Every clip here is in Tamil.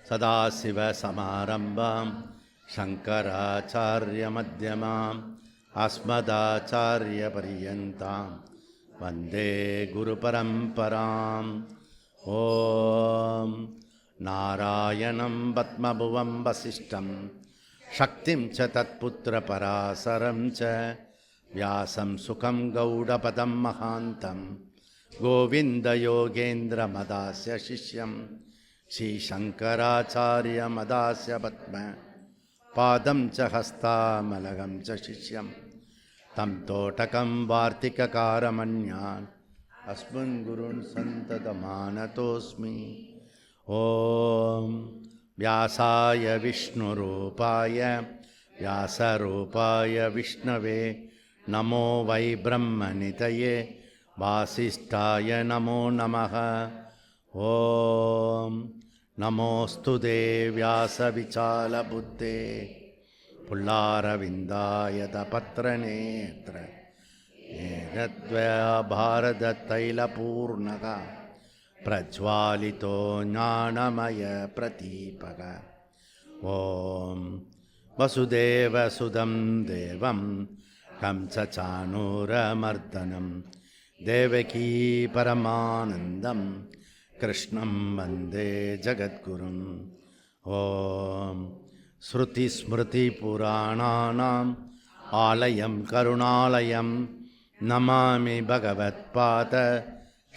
சதாசிவசமாரம்பாம் சங்கராச்சாரியமத்யமாம் அஸ்மதாச்சாரியபரியந்தாம் வந்தே குருபரம்பராம். ஓம் நாராயணம் பத்மபுவம் வசிஷ்டம் சக்திம் ச தத்புத்திரபராசரம் ச வியாசம் சுகம் கௌடபதம் மகாந்தம் கோவிந்தயோகேந்திரமதாஸ்ய சிஷ்யம் ஸ்ரீசங்கராச்சாரியமதாஸ்ய பத்ம பாதம் ச ஹஸ்தாமலகம் ச சிஷ்யம் தம் தோட்டகம் வார்த்திககாரமன்யான் அஸ்மன் குருன் சந்ததமானதோஸ்மி. ஓம் வியாசாய விஷ்ணுரூபாய வியாசரூபாய விஷ்ணவே நமோ வை பிரம்மநிதயே வாசிஷ்டாய நமோ நமः. ஓம் நமோஸ்து தே வியாசவிசாலபுத்தே புல்லாரவிந்தாயத பத்ரநேத்ர ஏகத்வயா பாரதத்தைலபூர்ணக பிரஜ்வாலிதோ ஞானமய பிரதீபக. ஓம் வசுதேவசுதம் தேவம் கம்சசானூரமர்தனம் தேவகீ பரமானந்தம் கிருஷ்ணம் வந்தே ஜகத்குரும். ஓம் ஸ்ருதிஸ்மிருதிபுராணானாம் ஆலயம் கருணாலயம் நமாமி பகவத்பாத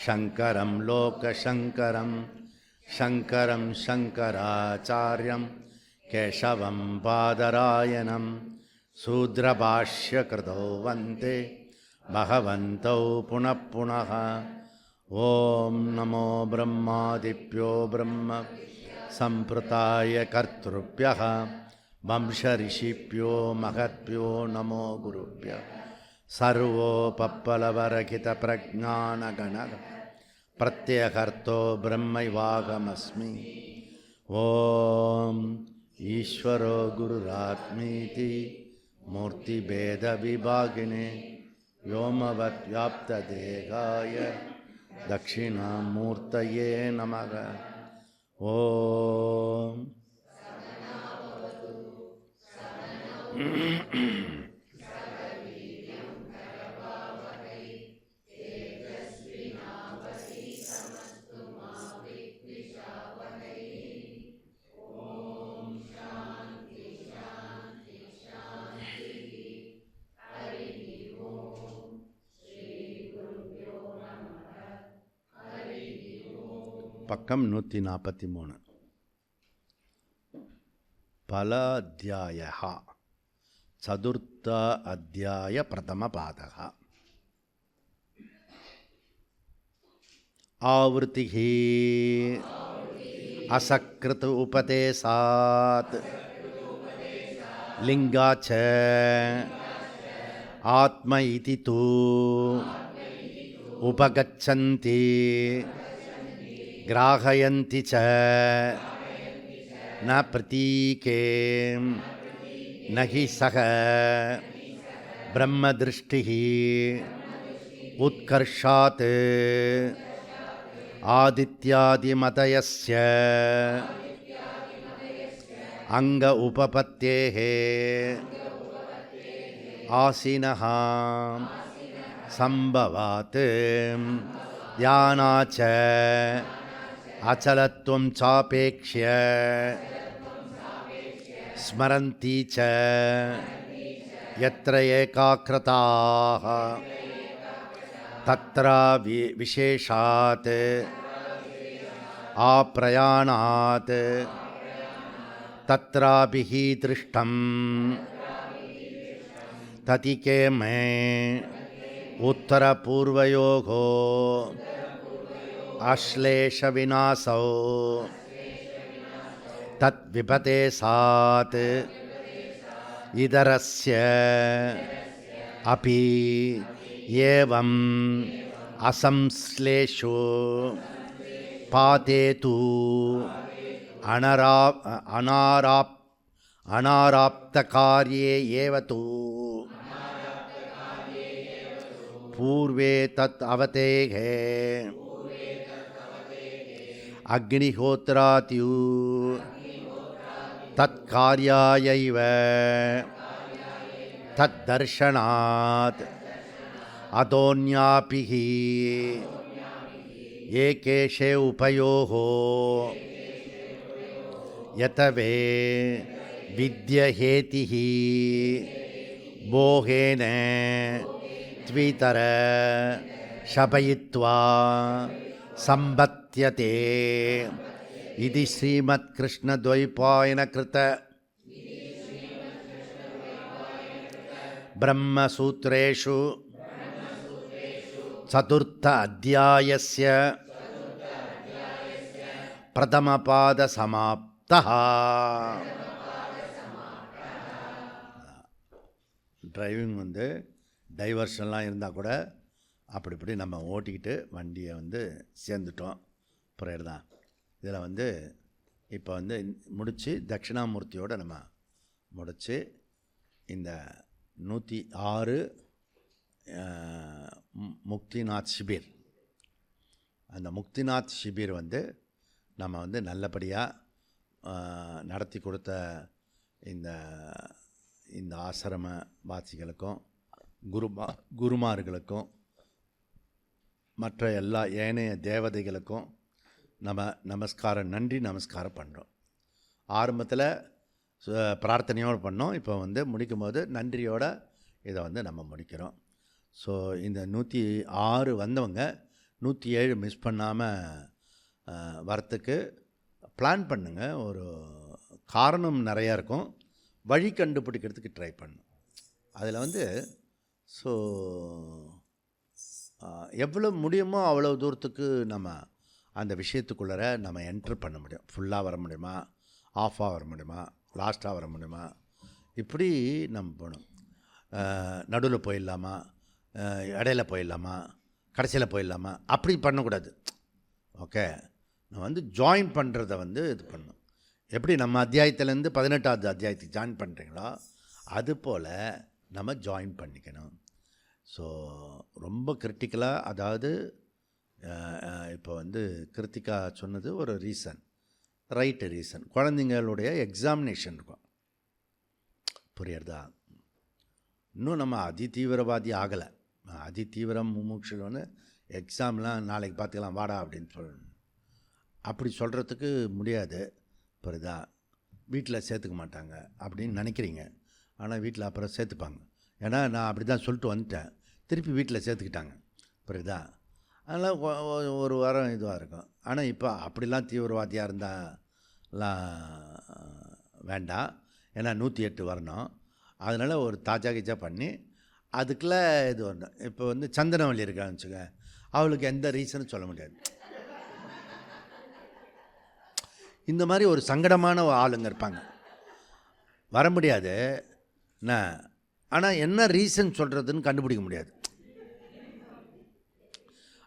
சங்கரம் லோகசங்கரம் சங்கரம் சங்கராச்சார்யம் கேசவம் பாதராயணம் சூத்ரபாஷ்யகிருதோ வந்தே பகவந்தௌ புனః புனः. ஓம் நமோ பிரம்மாதிப்யோ பிரம்ம சம்பிரதாய கர்த்ருப்யः வம்சரிஷிப்யோ மகத்ப்யோ நமோ குருப்யः. சர்வோபப்ளவரகித பிரஜானகண பிரத்யகர்த்தோ பிரம்மைவாகமஸ்மி. ஓம் ஈஸ்வரோ குருராத்மீதி மூர்த்திபேத விபாகினே வ்யோமவத் வியாப்ததேகாய தட்சிணாமூர்த்தயே நமக. ஓம் பக்கம் 143. பல அத்தியாயः சதுர்த்த அத்தியாய பிரதம பாதः. ஆவృతిः அசக்ருத் உபதேசாத் லிங்காச்ச ஆத்ம இதி தூ உபகச்சந்தி கிராஹயந்தி ச ந பிரதீகே நஹி சக பிரம்மதிருஷ்டிः உத்கர்ஷாத் ஆதித்யாதிமதயஸ்ய அங்க உபபத்தேः ஆசினः சம்பவாத் தியானாச்ச அச்சலத்வம் சாபேக்ஷ்ய ஸ்மரந்தி ச யத்ர ஏகாக்ரதாः தத்ர விசேஷாத் ஆப்ரயாணாத் தத்ராபிஹி திருஷ்டம் ததிகே மே உத்தரபூர்வயோகோ அஸ்லேஷவிநாசோ தத் விபதேசாத் இதரஸ்ய அபி ஏவம் அசம்ஸ்லேஷோ பாதேது அனாராப்தகார்யே ஏவ தூ பூர்வே தத் அவதேகே அக்னிஹோத்ராத்யு தத்கார்யாயைவ தத்தர்ஷனாத் அதோன்யாபிஹி ஏகேஷே உபயோகோ யதவே வித்யஹேதிஹி போகேன த்விதர ஷபயித்வா சம்பத்யதே இது ஸ்ரீமத் கிருஷ்ணத்வைபாயன கிருத பிரம்மசூத்ரேஷு சதுர்த்த அத்தியாயஸ்ய பிரதமபாத சமாப்தः. டிரைவிங் வந்து டைவர்ஷன்லாம் இருந்தால் கூட அப்படி இப்படி நம்ம ஓட்டிக்கிட்டு வண்டியை வந்து சேர்ந்துட்டோம். புரியுறதான்? இதில் வந்து இப்போ வந்து முடித்து தட்சிணாமூர்த்தியோடு நம்ம முடித்து இந்த 106 முக்திநாத் ஷிபிர், அந்த முக்திநாத் ஷிபிர் வந்து நம்ம வந்து நல்லபடியாக நடத்தி கொடுத்த இந்த இந்த ஆசிரம வாசிகளுக்கும் குருமார்களுக்கும் மற்ற எல்லா ஏனைய தேவதைகளுக்கும் நன்றி நமஸ்காரம் பண்ணுறோம். ஆரம்பத்தில் பிரார்த்தனையோடு பண்ணோம். இப்போ வந்து முடிக்கும் போது நன்றியோடு இதை வந்து நம்ம முடிக்கிறோம். ஸோ இந்த 106 வந்தவங்க 107 மிஸ் பண்ணாமல் வரத்துக்கு பிளான் பண்ணுங்கள். ஒரு காரணம் நிறையா இருக்கும், வழி கண்டுபிடிக்கிறதுக்கு ட்ரை பண்ணும். அதில் வந்து ஸோ எவ்வளோ முடியுமோ அவ்வளோ தூரத்துக்கு நம்ம அந்த விஷயத்துக்குள்ளே நம்ம என்ட்ரு பண்ண முடியும். ஃபுல்லாக வர முடியுமா, ஆஃபாக வர முடியுமா, லாஸ்ட்டாக வர முடியுமா, இப்படி நம்ம போகணும். நடுவில் போயிடலாமா, இடையில போயிடலாமா, கடைசியில் போயிடலாமா, அப்படி பண்ணக்கூடாது. ஓகே, நம்ம வந்து ஜாயின் பண்ணுறத வந்து இது பண்ணணும். எப்படி நம்ம அத்தியாயத்துலேருந்து 18வது அத்தியாயத்துக்கு ஜாயின் பண்ணுறீங்களோ அதுபோல் நம்ம ஜாயின் பண்ணிக்கணும். ஸோ ரொம்ப கிரிட்டிக்கலாக, அதாவது இப்போ வந்து கிருத்திகா சொன்னது ஒரு ரீசன், ரைட்டு ரீசன். குழந்தைங்களுடைய எக்ஸாமினேஷன் இருக்கும், புரியுறதா? இன்னும் நம்ம அதி தீவிரவாதி ஆகலை. அதி தீவிரம் முமுட்சுன்னு எக்ஸாம்லாம் நாளைக்கு பார்த்துக்கலாம் வாடா அப்படின்னு சொல்லணும். அப்படி சொல்கிறதுக்கு முடியாது, புரியுதா? வீட்டில் சேர்த்துக்க மாட்டாங்க அப்படின்னு நினைக்கிறீங்க, ஆனால் வீட்டில் அப்புறம் சேர்த்துப்பாங்க. ஏன்னா நான் அப்படி தான் சொல்லிட்டு வந்துட்டேன், திருப்பி வீட்டில் சேர்த்துக்கிட்டாங்க, புரியுதா? அதனால் ஒரு வாரம் இதுவாக இருக்கும். ஆனால் இப்போ அப்படிலாம் தீவிரவாதியாக இருந்தாலாம் வேண்டாம், ஏன்னா 108 வரணும். அதனால் ஒரு தாஜா கிஜா பண்ணி அதுக்குள்ளே இது வரணும். இப்போ வந்து சந்தனவல்லி இருக்கான்னு வச்சுக்க, அவளுக்கு எந்த ரீசனும் சொல்ல முடியாது. இந்த மாதிரி ஒரு சங்கடமான ஆளுங்க இருப்பாங்க, வர முடியாது என்ன, ஆனால் என்ன ரீசன் சொல்கிறதுன்னு கண்டுபிடிக்க முடியாது.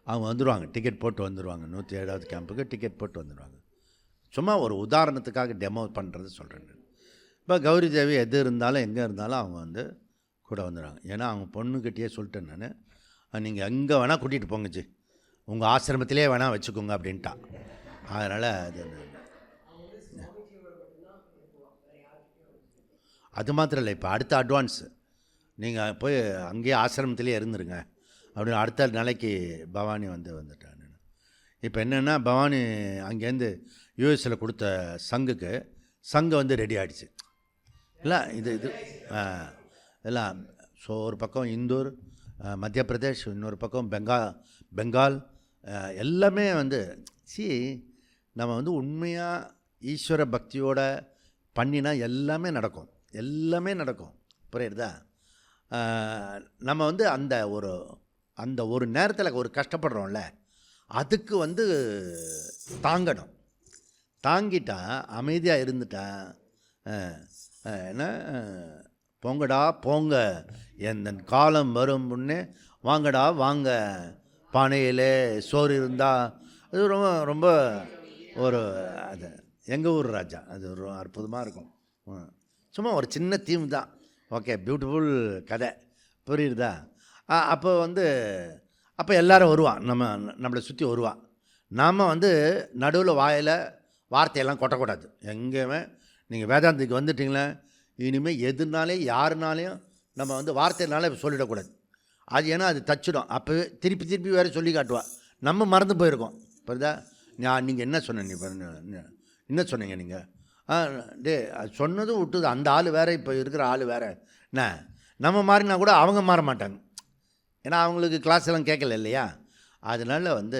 அவங்க வந்துடுவாங்க, டிக்கெட் போட்டு வந்துடுவாங்க, 107வது கேம்புக்கு டிக்கெட் போட்டு வந்துடுவாங்க. சும்மா ஒரு உதாரணத்துக்காக டெமோ பண்ணுறது சொல்கிறேன். இப்போ கௌரி தேவி எது இருந்தாலும் எங்கே இருந்தாலும் அவங்க வந்து கூட வந்துடுவாங்க. ஏன்னா அவங்க பொண்ணுக்கிட்டேயே சொல்லிட்டேன் நான், நீங்கள் எங்கே வேணால் கூட்டிகிட்டு போங்கச்சு, உங்கள் ஆசிரமத்திலே வேணால் வச்சுக்கோங்க அப்படின்ட்டா. அதனால் அது மாத்திரம் இல்லை, இப்போ அடுத்த அட்வான்ஸு நீங்கள் போய் அங்கேயே ஆசிரமத்திலே இருந்துருங்க அப்படின்னு அடுத்த நாளைக்கு பவானி வந்துட்டான். இப்போ என்னென்னா பவானி அங்கேருந்து யூஎஸில் கொடுத்த சங்கு வந்து ரெடி ஆகிடுச்சு. இல்லை இது எல்லாம் ஸோ ஒரு பக்கம் இந்தூர் மத்திய பிரதேஷ், இன்னொரு பக்கம் பெங்கால் எல்லாமே வந்து நம்ம வந்து உண்மையாக ஈஸ்வர பக்தியோட பண்ணினா எல்லாமே நடக்கும், புரியுறதா? நம்ம வந்து அந்த ஒரு நேரத்தில் ஒரு கஷ்டப்படுறோம்ல, அதுக்கு வந்து தாங்கணும். தாங்கிட்டா அமைதியாக இருந்துட்டா என்ன, போங்கடா போங்க எந்த காலம் வரும் முன்னே வாங்கடா வாங்க பானையிலே சோறு இருந்தால், அது ரொம்ப ரொம்ப ஒரு அது எங்கள் ஊர் ராஜா, அது ஒரு அற்புதமாக இருக்கும். சும்மா ஒரு சின்ன தீம் தான், ஓகே, பியூட்டிஃபுல் கதை, புரியுறதா? அப்போ எல்லோரும் வருவான், நம்மளை சுற்றி வருவான். நாம் வந்து நடுவில் வார்த்தையெல்லாம் கொட்டக்கூடாது. எங்கேயுமே நீங்கள் வேதாந்திக்கு வந்துட்டிங்களே, இனிமேல் எதுனாலே யாருனாலையும் நம்ம வந்து வார்த்தைனால சொல்லிடக்கூடாது. அது ஏன்னா அது தச்சிடும். அப்போவே திருப்பி திருப்பி வேறு சொல்லி காட்டுவா, நம்ம மறந்து போயிருக்கோம். புரியுதா? நீங்கள் என்ன சொன்ன, நீ என்ன சொன்னீங்க நீங்கள்? அது சொன்னதும் விட்டுது. அந்த ஆள் வேறு, இப்போ இருக்கிற ஆள் வேறு. என்ன நம்ம மாறினா கூட அவங்க மாற மாட்டாங்க. ஏன்னா அவங்களுக்கு கிளாஸ் எல்லாம் கேட்கல இல்லையா? அதனால் வந்து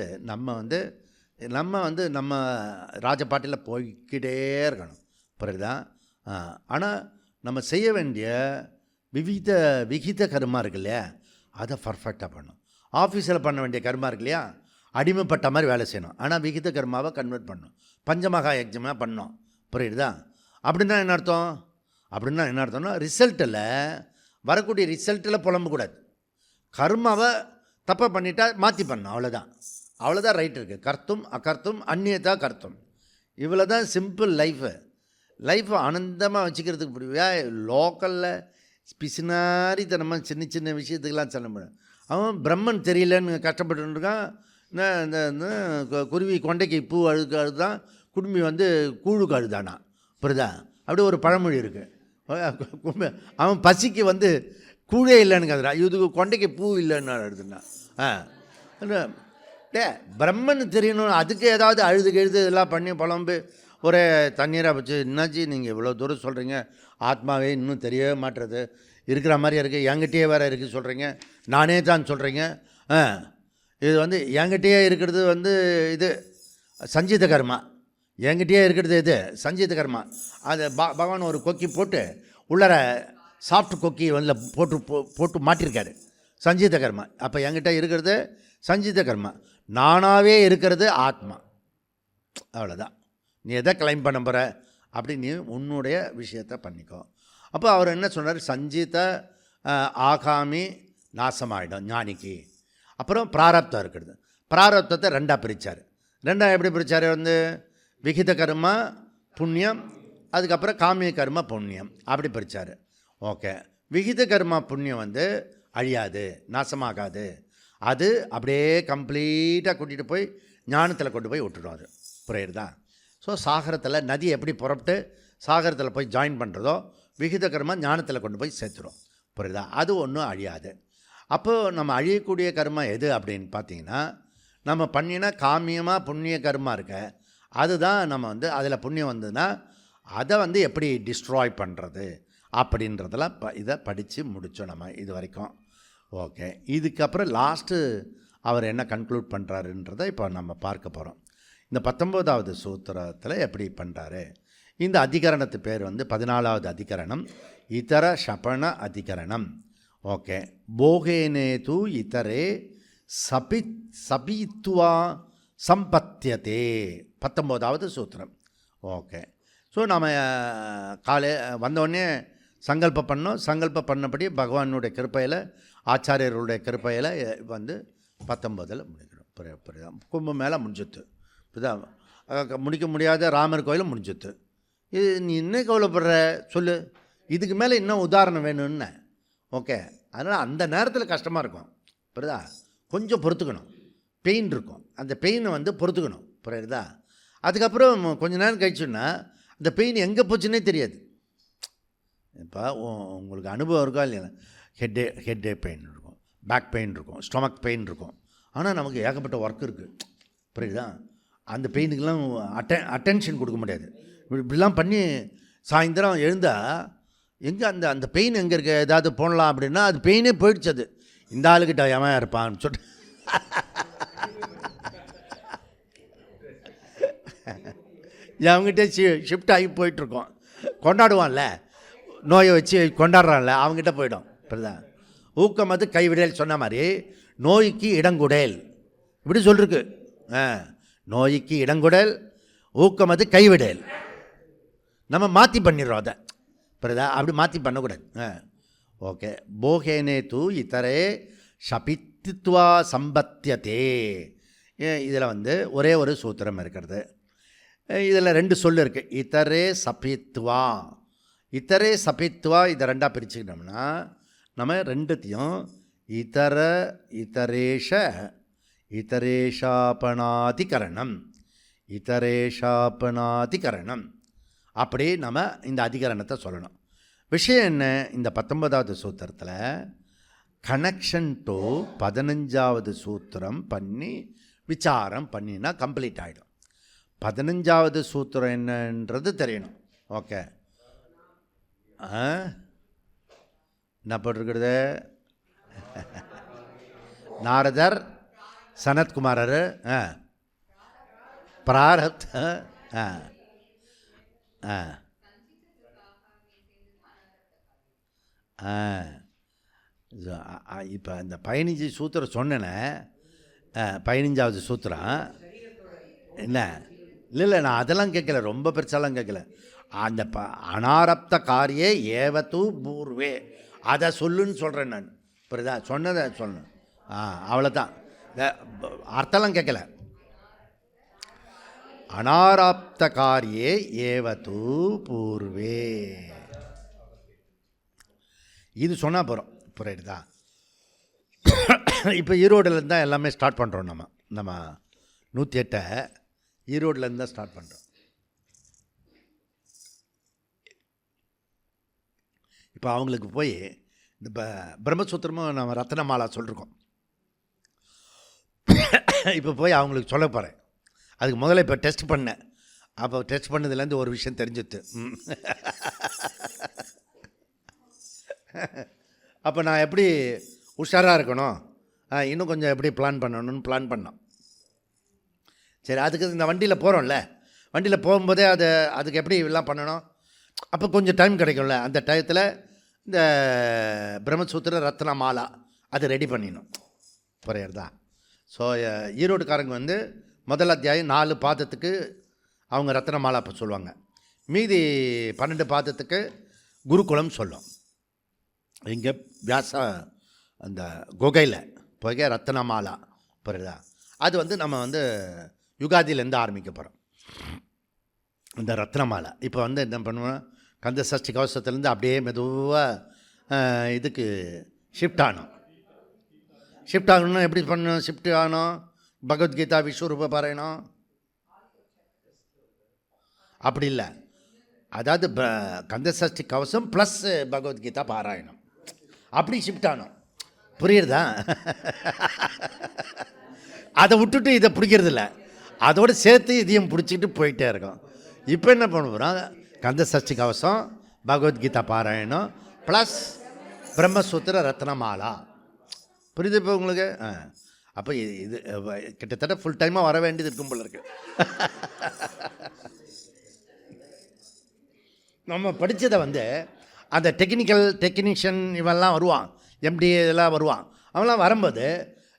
நம்ம ராஜபாட்டில் போய்கிட்டே இருக்கணும். புரியுதா? ஆனால் நம்ம செய்ய வேண்டிய விகித கர்மா இருக்கு இல்லையா, அதை பர்ஃபெக்டாக பண்ணணும். ஆஃபீஸில் பண்ண வேண்டிய கர்மா இருக்கு இல்லையா, அடிமைப்பட்ட மாதிரி வேலை செய்யணும். ஆனால் விகித கர்மாவை கன்வெர்ட் பண்ணணும். பஞ்சமகா யஜ்ஜமாக பண்ணோம். புரியுதா? அப்படின்னா என்ன அர்த்தம்னா ரிசல்ட்டில் வரக்கூடிய ரிசல்ட்டில் புலம்பக்கூடாது. கர்மாவை தப்பாக பண்ணிட்டா மாற்றி பண்ணணும். அவ்வளோதான் ரைட் இருக்குது. கர்த்தும் அகர்த்தும் அந்நியதா கர்த்தும். இவ்வளோ தான் சிம்பிள் லைஃப்பை ஆனந்தமாக வச்சுக்கிறதுக்கு புரியா. லோக்கலில் பிசினாரித்தனமாக சின்ன சின்ன விஷயத்துக்கெல்லாம் சொல்ல முடியும். அவன் பிரம்மன் தெரியலன்னு கஷ்டப்பட்டுருக்கான். இந்த குருவி கொண்டைக்கு பூ அழுதான், குடும்பி வந்து கூழுக்கு அழுதானா. புரியுதா? அப்படி ஒரு பழமொழி இருக்குது. அவன் பசிக்கு வந்து கூழே இல்லைன்னு கதுறான், இதுக்கு கொண்டைக்கு பூ இல்லைன்னு அழுதுனா. பிரம்மன் தெரியணும், அதுக்கு ஏதாவது அழுது இதெல்லாம் பண்ணி புலம்பு ஒரே தண்ணீராக வச்சு, என்னாச்சு நீங்கள் இவ்வளோ தூரம் சொல்கிறீங்க, ஆத்மாவே இன்னும் தெரியவே மாட்டுறது, இருக்கிற மாதிரியே இருக்குது, என்கிட்டயே வேறு இருக்குது சொல்கிறீங்க, நானே தான் சொல்கிறீங்க. இது வந்து என்கிட்டயே இருக்கிறது வந்து இது சஞ்சித கர்மா. என்கிட்டயே இருக்கிறது இது சஞ்சித கர்மா. அது பகவான் ஒரு கொக்கி போட்டு உள்ளர சாஃப்ட் கொக்கி வந்து போட்டு மாட்டிருக்காரு, சஞ்சித கர்மா. அப்போ என்கிட்ட இருக்கிறது சஞ்சித கர்மா, நானாகவே இருக்கிறது ஆத்மா. அவ்வளோதான். நீ எதை கிளைம் பண்ண போகிற அப்படி நீ உன்னுடைய விஷயத்தை பண்ணிக்கோ. அப்போ அவர் என்ன சொன்னார், சஞ்சித ஆகாமி நாசமாயிடும் ஞானிக்கு. அப்புறம் பிராரப்தம் இருக்கிறது. பிராரப்தத்தை ரெண்டாக பிரித்தார். எப்படி பிரித்தார்? வந்து விகித கர்மா புண்ணியம், அதுக்கப்புறம் காமிய கர்மா புண்ணியம், அப்படி பிரித்தார். ஓகே. விகித கர்மா புண்ணியம் வந்து அழியாது, நாசமாகாது. அது அப்படியே கம்ப்ளீட்டாக கூட்டிகிட்டு போய் ஞானத்தில் கொண்டு போய் விட்டுடுவார். புரியுறதா? ஸோ சாகரத்தில் நதி எப்படி புறப்பட்டு சாகரத்தில் போய் ஜாயின் பண்ணுறதோ, விகித கர்மா ஞானத்தில் கொண்டு போய் சேர்த்துடும். புரியுதா? அது ஒன்றும் அழியாது. அப்போது நம்ம அழியக்கூடிய கர்மா எது அப்படின்னு பார்த்தீங்கன்னா, நம்ம பண்ணினா காமியமாக புண்ணிய கர்மா இருக்க, அதுதான் நம்ம வந்து அதில் புண்ணியம் வந்ததுன்னா அதை வந்து எப்படி டிஸ்ட்ராய் பண்ணுறது அப்படின்றதெல்லாம் இதை படித்து முடித்தோம் நம்ம இது வரைக்கும். ஓகே. இதுக்கப்புறம் லாஸ்ட்டு அவர் என்ன கன்க்ளூட் பண்ணுறாருன்றதை இப்போ நம்ம பார்க்க போகிறோம். இந்த 19வது சூத்திரத்தில் எப்படி பண்ணுறாரு. இந்த அதிகரணத்து பேர் வந்து 14வது அதிகரணம், இதர ஷபண அதிகரணம். ஓகே. போகேனேது இதரே சபித்வா சம்பத்தியதே, 19வது சூத்திரம். ஓகே. ஸோ நம்ம வந்தோடனே சங்கல்பம் பண்ணோம். சங்கல்பம் பண்ணபடி பகவானுடைய கிருப்பையில், ஆச்சாரியர்களுடைய கிருப்பையில் வந்து 19ல் முடிக்கணும். புரியுதா? கும்பம் மேலே முடிஞ்சுத்து. புரியுதா? முடிக்க முடியாத ராமர் கோயிலும் முடிஞ்சுத்து. இது நீ இன்னும் கவலைப்படுற சொல்லு, இதுக்கு மேலே இன்னும் உதாரணம் வேணும்னு. ஓகே. அதனால் அந்த நேரத்தில் கஷ்டமாக இருக்கும். புரியுதா? கொஞ்சம் பொறுத்துக்கணும். பெயின் இருக்கும், அந்த பெயினை வந்து பொறுத்துக்கணும். புரியுதா? அதுக்கப்புறம் கொஞ்ச நேரம் கழிச்சுன்னா அந்த பெயின் எங்கே போச்சுன்னே தெரியாது. இப்போ உங்களுக்கு அனுபவம் இருக்கா இல்லையா? ஹெட் பெயின் இருக்கும், பேக் பெயின் இருக்கும், ஸ்டொமக் பெயின் இருக்கும். ஆனால் நமக்கு ஏகப்பட்ட ஒர்க் இருக்குது. புரியுதா? அந்த பெயினுக்கெல்லாம் அட்டென்ஷன் கொடுக்க முடியாது. இப்படிலாம் பண்ணி சாயந்தரம் எழுந்தால் எங்கே அந்த பெயின் எங்கே இருக்க, ஏதாவது போடலாம் அப்படின்னா அது பெயினே போயிடுச்சு. அது இந்த ஆளுக்கிட்ட எவன் இருப்பான்னு சொல்லிட்டு அவங்ககிட்ட ஷிஃப்ட் ஆகி போயிட்டுருக்கோம். கொண்டாடுவான்ல, நோயை வச்சு கொண்டாடுறான்ல, அவங்ககிட்ட போயிடும். புரியுதா? ஊக்கம் அது கைவிடல் சொன்ன மாதிரி நோய்க்கு இடங்குடல் இப்படி சொல்லிருக்கு. நோய்க்கு இடங்குடல், ஊக்கம் அது கைவிடல். நம்ம மாற்றி பண்ணிடுறோம் அதை. புரியுதா? அப்படி மாற்றி பண்ணக்கூடாது. ஓகே. போகேனே தூ இதரே ஷபித்வா சம்பத்தியதே. இதில் வந்து ஒரே ஒரு சூத்திரம் இருக்கிறது. இதில் 2 சொல் இருக்குது. இதரே சபித்வா, இதரே சபித்வா. இதை ரெண்டாக பிரிச்சுக்கிட்டோம்னா நம்ம ரெண்டுத்தையும் இதர இதரேஷ இதரேஷாபணாதிகரணம், இதரேஷாபணாதிகரணம் அப்படி நம்ம இந்த அதிகரணத்தை சொல்லணும். விஷயம் என்ன, இந்த 19வது சூத்திரத்தில் கனெக்ஷன் டு 15வது சூத்திரம் பண்ணி விசாரம் பண்ணினா கம்ப்ளீட் ஆகிடும். 15வது சூத்திரம் என்னன்றது தெரியணும். ஓகே, என்ன போட்டிருக்கிறது? நாரதர் சனத்குமாரர் பிராரப்த இப்போ இந்த 15 சூத்திரம் சொன்னேனே, 15வது சூத்திரம் என்ன? இல்லை நான் அதெல்லாம் கேட்கல, ரொம்ப பெருசாலாம் கேட்கல. அந்த அனாரப்த காரியே ஏவத்து பூர்வே அதை சொல்லுன்னு சொல்கிறேன் நான். புரியுதா? சொன்னதை சொல்லணும். அவ்வளோதான், அர்த்தம்லாம் கேட்கல. அனாரப்த காரியே ஏவத்து பூர்வே இது சொன்னால் போகிறோம். புரியுதா? இப்போ ஈரோடுலேருந்து தான் எல்லாமே ஸ்டார்ட் பண்ணுறோம். நம்ம 108 ஈரோடுலேருந்து தான் ஸ்டார்ட் பண்ணுறோம். இப்போ அவங்களுக்கு போய் இந்த பிரம்மசூத்திரமும் நம்ம ரத்னமாலா சொல்லிருக்கோம். இப்போ போய் அவங்களுக்கு சொல்ல போகிறேன். அதுக்கு முதல்ல இப்போ டெஸ்ட் பண்ணேன். அப்போ டெஸ்ட் பண்ணதுலேருந்து ஒரு விஷயம் தெரிஞ்சுது. அப்போ நான் எப்படி உஷாராக இருக்கணும், இன்னும் கொஞ்சம் எப்படி பிளான் பண்ணணும்னு பிளான் பண்ணோம். சரி, அதுக்கு இந்த வண்டியில் போகிறோம்ல, வண்டியில் போகும்போதே அதுக்கு எப்படி எல்லாம் பண்ணணும், அப்போ கொஞ்சம் டைம் கிடைக்கும்ல. அந்த டயத்தில் இந்த பிரம்மசூத்திர ரத்னமாலா அது ரெடி பண்ணிடணும். புரியுறதா? ஸோ ஈரோடுக்காரங்க வந்து முதல் அத்தியாயம் 4 பாதத்துக்கு அவங்க ரத்னமாலா இப்போ சொல்லுவாங்க. மீதி 12 பாதத்துக்கு குருகுலம் சொல்லும். இங்கே வியாச அந்த குகையில் போய் ரத்னமாலா. புரியுதா? அது வந்து நம்ம வந்து யுகாதியிலேருந்து ஆரம்பிக்க போகிறோம் இந்த ரத்னமாலா. இப்போ வந்து என்ன பண்ணுவோம், கந்த சஷ்டி கவசத்துலேருந்து அப்படியே மெதுவாக இதுக்கு ஷிஃப்ட் ஆகணும். ஷிஃப்ட் ஆகணும்னா எப்படி பண்ணணும்? ஷிஃப்ட் ஆகணும், பகவத்கீதா விஸ்வரூப பாராயணம் அப்படி இல்லை. அதாவது கந்த சஷ்டி கவசம் ப்ளஸ் பகவத்கீதா பாராயணம் அப்படி ஷிஃப்ட் ஆகணும். புரியுறதா? அதை விட்டுட்டு இதை பிடிக்கிறது இல்லை, அதோடு சேர்த்து இதையும் பிடிச்சிட்டு போயிட்டே இருக்கோம். இப்போ என்ன பண்ண போகிறோம், கந்த சஷ்டி கவசம், பகவத்கீதா பாராயணம் ப்ளஸ் பிரம்மசூத்திர ரத்னமாலா. புரியுது இப்போ உங்களுக்கு? அப்போ இது கிட்டத்தட்ட ஃபுல் டைமாக வர வேண்டியது இருக்கும் போல இருக்கு. நம்ம படித்ததை வந்து அந்த டெக்னீஷியன் இவெல்லாம் வருவான், எம்டி இதெல்லாம் வருவான். அவன்லாம் வரும்போது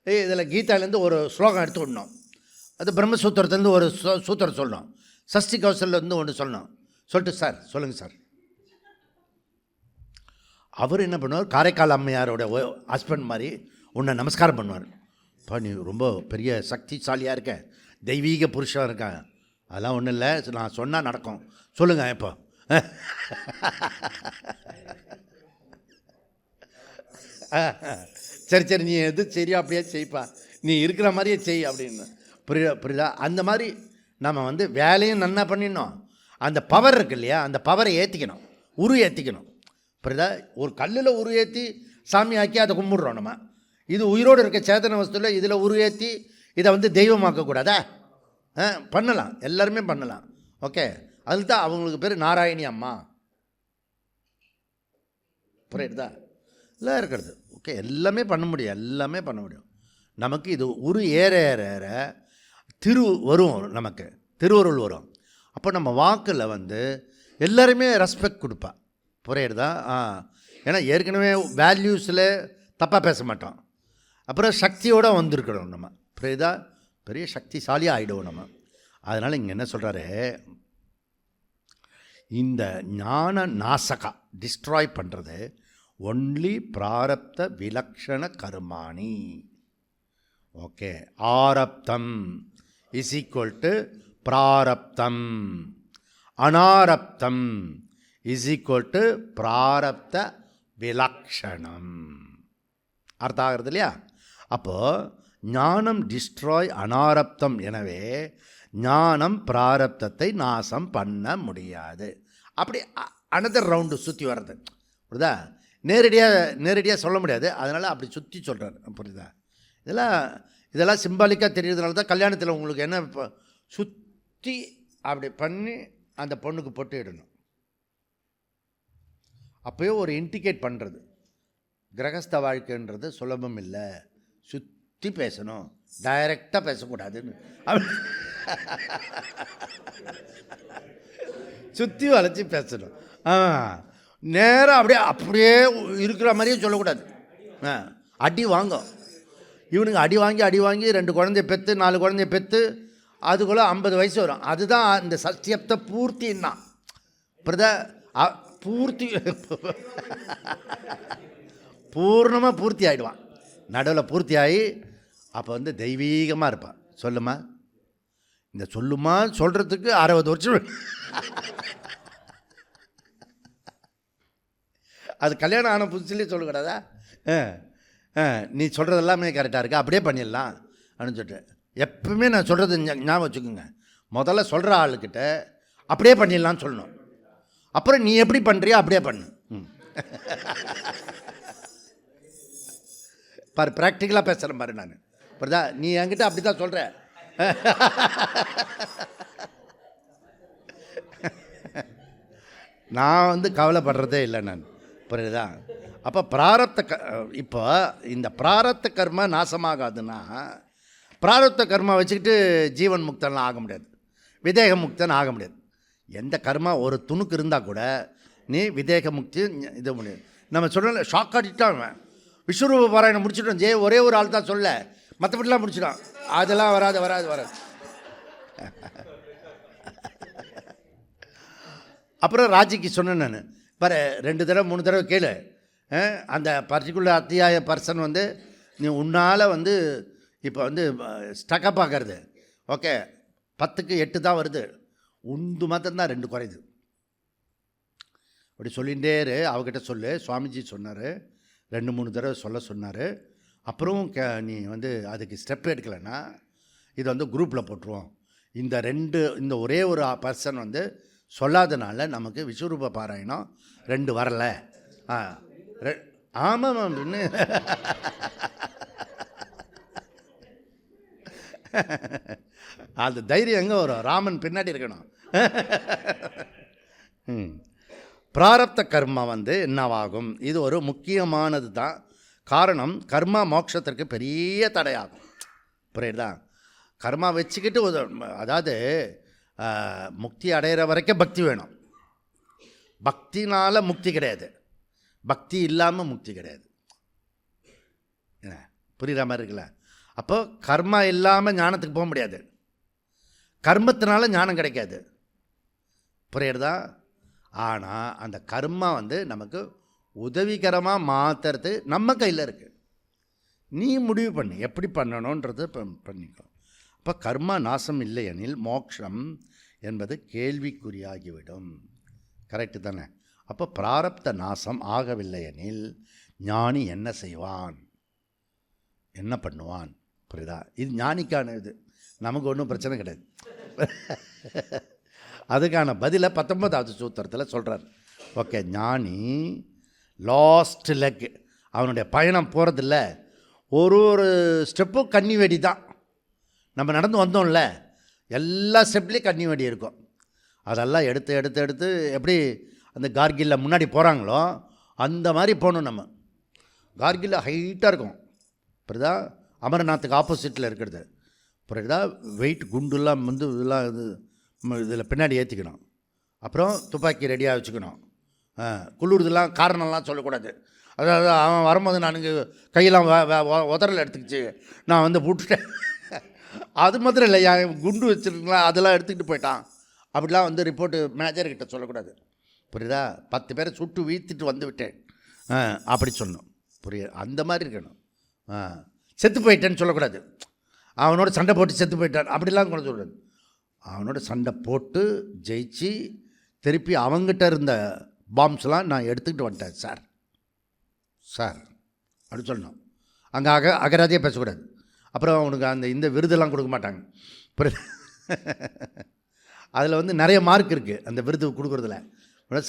இதில் கீதாலேருந்து ஒரு ஸ்லோகம் எடுத்து விடணும், அது பிரம்மசூத்திரத்துலேருந்து ஒரு சூத்திரம் சொல்லணும், சஷ்டி கவசல்லேருந்து ஒன்று சொல்லணும். சொல்லிட்டு சார் சொல்லுங்கள் சார். அவர் என்ன பண்ணுவார், காரைக்கால் அம்மையாரோட ஹஸ்பண்ட் மாதிரி உன்னை நமஸ்காரம் பண்ணுவார். இப்போ நீ ரொம்ப பெரிய சக்திசாலியாக இருக்க, தெய்வீக புருஷன் இருக்கான், அதெல்லாம் ஒன்றும் இல்லை, நான் சொன்னால் நடக்கும், சொல்லுங்கள் இப்போ. சரி நீ எது சரியா அப்படியே செய்ப்பா, நீ இருக்கிற மாதிரியே செய் அப்படின்னு. புரியுதா? அந்த மாதிரி நம்ம வந்து வேலையும் நன்னா பண்ணிடணும். அந்த பவர் இருக்கு இல்லையா, அந்த பவரை ஏற்றிக்கணும், ஏற்றிக்கணும். புரியுதா? ஒரு கல்லில் ஏற்றி சாமி ஆக்கி அதை கும்பிட்றோம் நம்ம. இது உயிரோடு இருக்க சேதன வஸ்துவில் இதில் ஏற்றி இதை வந்து தெய்வமாக்கக்கூடாதா? பண்ணலாம், எல்லாருமே பண்ணலாம். ஓகே, அதுக்கு தான் அவங்களுக்கு பேர் நாராயணி அம்மா. புரியுதா? எல்லாம் இருக்கிறது. ஓகே, எல்லாமே பண்ண முடியும். நமக்கு இது ஏற ஏற ஏற வரும், நமக்கு திருவருள் வரும். அப்போ நம்ம வாக்கில் வந்து எல்லாருமே ரெஸ்பெக்ட் கொடுப்பா. புரியுறதா? ஏன்னா ஏற்கனவே வேல்யூஸில் தப்பாக பேச மாட்டோம். அப்புறம் சக்தியோடு வந்திருக்கணும் நம்ம. புரியுதா? பெரிய சக்திசாலியாக ஆகிடுவோம் நம்ம. அதனால் இங்கே என்ன சொல்கிறாரு, இந்த ஞான நாசகா டிஸ்ட்ராய் பண்ணுறது ஒன்லி பிராரப்த விலக்ஷண கர்மாணி. ஓகே, ஆரப்தம் இஸ் ஈக்குவல் டு பிராரப்தம், அனாரப்தம் இஸ் ஈக்குவல் டு பிராரப்த விலக்ஷணம். அர்த்தம் ஆகிறது இல்லையா? அப்போது ஞானம் டிஸ்ட்ராய் அனாரப்தம். எனவே ஞானம் பிராரப்தத்தை நாசம் பண்ண முடியாது. அப்படி அனதர் ரவுண்டு சுற்றி வர்றது. புரியுதா? நேரடியாக சொல்ல முடியாது, அதனால் அப்படி சுற்றி சொல்கிறார். புரியுதா? இதெல்லாம் சிம்பாலிக்காக தெரியறதுனால தான் கல்யாணத்தில் உங்களுக்கு என்ன இப்போ சுற்றி அப்படி பண்ணி அந்த பொண்ணுக்கு பொட்டு இடணும். அப்போயே ஒரு இண்டிகேட் பண்ணுறது. கிரகஸ்த வாழ்க்கைன்றது சுலபம் இல்லை, சுற்றி பேசணும், டைரெக்டாக பேசக்கூடாதுன்னு சுற்றி வளைச்சி பேசணும். நேராக அப்படியே இருக்கிற மாதிரியே சொல்லக்கூடாது. அடி வாங்கும் இவனுக்கு, அடி வாங்கி 2 குழந்தைய பெற்று 4 குழந்தைய பெற்று அதுக்குள்ளே 50 வயசு வரும். அதுதான் இந்த சத்தியத்தை பூர்த்தின்னா பூர்த்தி பூர்ணமாக பூர்த்தி ஆகிடுவான். நடுவில் பூர்த்தி ஆகி அப்போ வந்து தெய்வீகமாக இருப்பான். சொல்லுமா, இந்த சொல்லுமா சொல்கிறதுக்கு 60 வருஷம். அது கல்யாணம் ஆன புதுசுலேயே சொல்லக்கூடாதா? நீ சொல்கிறது எல்லாமே கரெக்டாக இருக்குது, அப்படியே பண்ணிடலாம் அப்படின்னு சொல்லிட்டு. எப்பவுமே நான் சொல்கிறது ஞாபகம் வச்சுக்கோங்க, முதல்ல சொல்கிற ஆளுக்கிட்ட அப்படியே பண்ணிடலான்னு சொல்லணும். அப்புறம் நீ எப்படி பண்ணுறியோ அப்படியே பண்ணு. பாரு, ப்ராக்டிக்கலாக பேசுகிறேன் பாரு நான். புரியுதா? நீ என்கிட்ட அப்படி தான் சொல்கிற. நான் வந்து கவலைப்படுறதே இல்லை நான். புரியுதா? அப்போ இப்போ இந்த பிராரப்த கர்மா நாசமாகாதுன்னா, பிராரப்த கர்மா வச்சுக்கிட்டு ஜீவன் முக்தன்லாம் ஆக முடியாது, விதேக முக்தன் ஆக முடியாது. எந்த கர்மா ஒரு துணுக்கு இருந்தால் கூட நீ விதேக முக்தி இது முடியாது. நம்ம சொல்ல ஷாக் ஆடிட்டான். விஸ்வரூப பாராயணம் முடிச்சுட்டோம், ஒரே ஒரு ஆள் தான் சொல்ல, மற்றபடிலாம் முடிச்சிட்டான். அதெல்லாம் வராது. அப்புறம் ராஜிக்கு சொன்னேன் நான், பாரு 2 தடவை 3 தடவை கேளு, அந்த பர்டிகுலர் அத்தியாய பர்சன் வந்து நீ உன்னால் வந்து இப்போ வந்து ஸ்டக்கப் ஆகிறது. ஓகே, 10க்கு 8 தான் வருது, உந்து மாத்திரம்தான் 2 குறையுது. அப்படி சொல்லிகிட்டே இரு, அவகிட்ட சொல்லு. சுவாமிஜி சொன்னார், 2-3 தடவை சொல்ல சொன்னார். அப்புறம் நீ வந்து அதுக்கு ஸ்டெப் எடுக்கலைன்னா இதை வந்து குரூப்பில் போட்டுருவோம். இந்த ஒரே ஒரு பர்சன் வந்து சொல்லாதனால நமக்கு விஸ்வரூப பாராயணம் 2 வரலை. ஆமாம் அப்படின்னு அந்த தைரியம் எங்கே வரும்? ராமன் பின்னாடி இருக்கணும். பிராரப்த கர்மா வந்து என்னவாகும்? இது ஒரு முக்கியமானது தான். காரணம், கர்மா மோட்சத்திற்கு பெரிய தடையாகும். புரியுதா? கர்மா வச்சுக்கிட்டு அதாவது முக்தி அடைகிற வரைக்கும் பக்தி வேணும். பக்தினால் முக்தி கிடையாது, பக்தி இல்லாமல் முக்தி கிடையாது. புரிகிற மாதிரி இருக்குல்ல? அப்போ கர்மா இல்லாமல் ஞானத்துக்கு போக முடியாது, கர்மத்தினால ஞானம் கிடைக்காது. புரியுறதா? ஆனால் அந்த கர்மா வந்து நமக்கு உதவிகரமாக மாற்றுறது நம்ம கையில் இருக்குது. நீ முடிவு பண்ணி எப்படி பண்ணணுன்றது பண்ணிக்கோ. அப்போ கர்மா நாசம் இல்லையெனில் மோட்சம் என்பது கேள்விக்குறியாகிவிடும். கரெக்டு தானே? அப்போ பிராரப்த நாசம் ஆகவில்லையெனில் ஞானி என்ன செய்வான், என்ன பண்ணுவான்? புரியுதா? இது ஞானிக்கான இது, நமக்கு ஒன்றும் பிரச்சனை கிடையாது. அதுக்கான பதிலை 19வது சூத்திரத்தில் சொல்கிறார். ஓகே, ஞானி லாஸ்ட் லெக், அவனுடைய பயணம் போகிறதில்ல, ஒரு ஸ்டெப்பும் கன்னி வெடி தான். நம்ம நடந்து வந்தோம்ல, எல்லா ஸ்டெப்லேயும் கன்னி வெடி இருக்கும். அதெல்லாம் எடுத்து எப்படி அந்த கார்கில்ல முன்னாடி போகிறாங்களோ அந்த மாதிரி போகணும். நம்ம கார்கில்ல ஹைட்டாக இருக்கும், புரியுதா? அமர்நாத்துக்கு ஆப்போசிட்டில் இருக்கிறது, புரியுதா? வெயிட் குண்டுலாம் வந்து இதெல்லாம் இதில் பின்னாடி ஏற்றிக்கணும். அப்புறம் துப்பாக்கி ரெடியாக வச்சுக்கணும். குளிர்தெல்லாம் காரணம்லாம் சொல்லக்கூடாது. அதாவது அவன் வரும்போது நான் கையெல்லாம் உதறல் எடுத்துக்கிச்சு, நான் வந்து விட்டுட்டேன், அது மாத்திரம் இல்லை, என் குண்டு வச்சுருக்கலாம் அதெல்லாம் எடுத்துக்கிட்டு போயிட்டான், அப்படிலாம் வந்து ரிப்போர்ட்டு மேனேஜர்கிட்ட சொல்லக்கூடாது. புரியுதா? 10 பேரை சுட்டு வீழ்த்திட்டு வந்து விட்டேன் அப்படி சொல்லணும். புரியுது? அந்த மாதிரி இருக்கணும். செத்து போயிட்டேன்னு சொல்லக்கூடாது, அவனோட சண்டை போட்டு செத்து போயிட்டான் அப்படிலாம் கூட சொல்லக்கூடாது. அவனோட சண்டை போட்டு ஜெயிச்சு திருப்பி அவங்ககிட்ட இருந்த பாம்ஸ்லாம் நான் எடுத்துக்கிட்டு வந்துட்டேன் சார் அப்படின்னு சொல்லணும். அங்கே அகராதியாக பேசக்கூடாது. அப்புறம் அவனுக்கு இந்த விருதெல்லாம் கொடுக்க மாட்டாங்க. புரியுது? அதில் வந்து நிறைய மார்க் இருக்குது அந்த விருது கொடுக்குறதுல.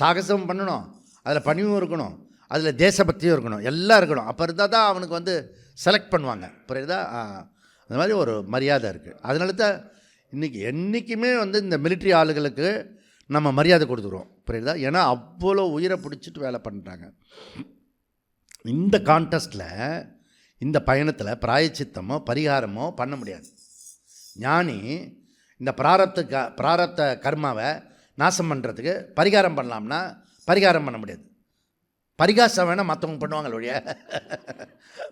சாகசம் பண்ணணும், அதில் பணிவும் இருக்கணும், அதில் தேசபக்தியும் இருக்கணும், எல்லாம் இருக்கணும். அப்போ இருந்தால் தான் அவனுக்கு வந்து செலக்ட் பண்ணுவாங்க. புரியுதா? அந்த மாதிரி ஒரு மரியாதை இருக்குது. அதனால தான் என்றைக்குமே வந்து இந்த மிலிட்ரி ஆளுகளுக்கு நம்ம மரியாதை கொடுத்துருவோம். புரியுதா? ஏன்னா அவ்வளோ உயிரை பிடிச்சிட்டு வேலை பண்ணுறாங்க. இந்த கான்டெஸ்ட்டில், இந்த பயணத்தில் பிராயச்சித்தமோ பரிகாரமோ பண்ண முடியாது. ஞானி இந்த பிராரப்த கர்மாவை நாசம் பண்ணுறதுக்கு பரிகாரம் பண்ணலாம்னா பரிகாரம் பண்ண முடியாது. பரிகாசம் வேணால் மற்றவங்க பண்ணுவாங்க ஒழிய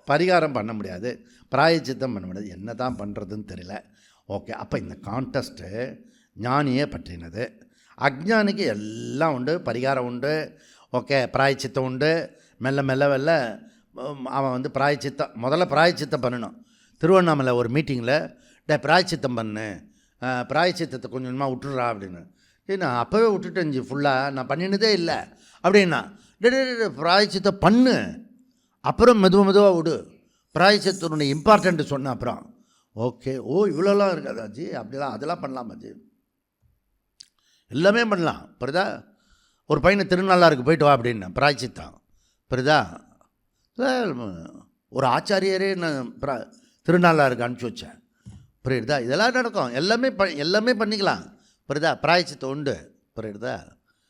பரிகாரம் பண்ண முடியாது, பிராயச்சித்தம் பண்ண முடியாது. என்ன தான் பண்ணுறதுன்னு தெரியல. ஓகே, அப்போ இந்த கான்டெஸ்ட்டு ஞானியே பற்றினது. அஜ்ஞானிக்கு எல்லாம் உண்டு, பரிகாரம் உண்டு, ஓகே, பிராயச்சித்தம் உண்டு. மெல்ல மெல்ல அவன் வந்து முதல்ல பிராயச்சித்தம் பண்ணணும். திருவண்ணாமலை ஒரு மீட்டிங்கில் பிராயச்சித்தம் பண்ணு, பிராயச்சித்தத்தை கொஞ்சம் கொஞ்சமாக விட்டுடுறா அப்படின்னு. நான் அப்போவே விட்டுட்டேன் ஃபுல்லாக, நான் பண்ணினதே இல்லை அப்படின்னா. பிராயச்சித்தம் பண்ணு, அப்புறம் மெதுவாக விடு, பிராயச்சித்தனுடைய இம்பார்ட்டண்ட்டு சொன்ன அப்புறம். ஓகே, இவ்வளோலாம் இருக்காதாஜி, அப்படிலாம் அதெல்லாம் பண்ணலாமாஜி, எல்லாமே பண்ணலாம். புரியுதா? ஒரு பையனை திருநள்ளாருக்கு போயிட்டு வா அப்படின்னு பிராயச்சித்தம். புரியுதா? ஒரு ஆச்சாரியரே நான் திருநள்ளாருக்கு அனுப்பிச்சி வச்சேன். புரியுதா? இதெல்லாம் நடக்கும், எல்லாமே பண்ணிக்கலாம். புரியுதா? பிராயச்சித்தம் உண்டு. புரியுதா?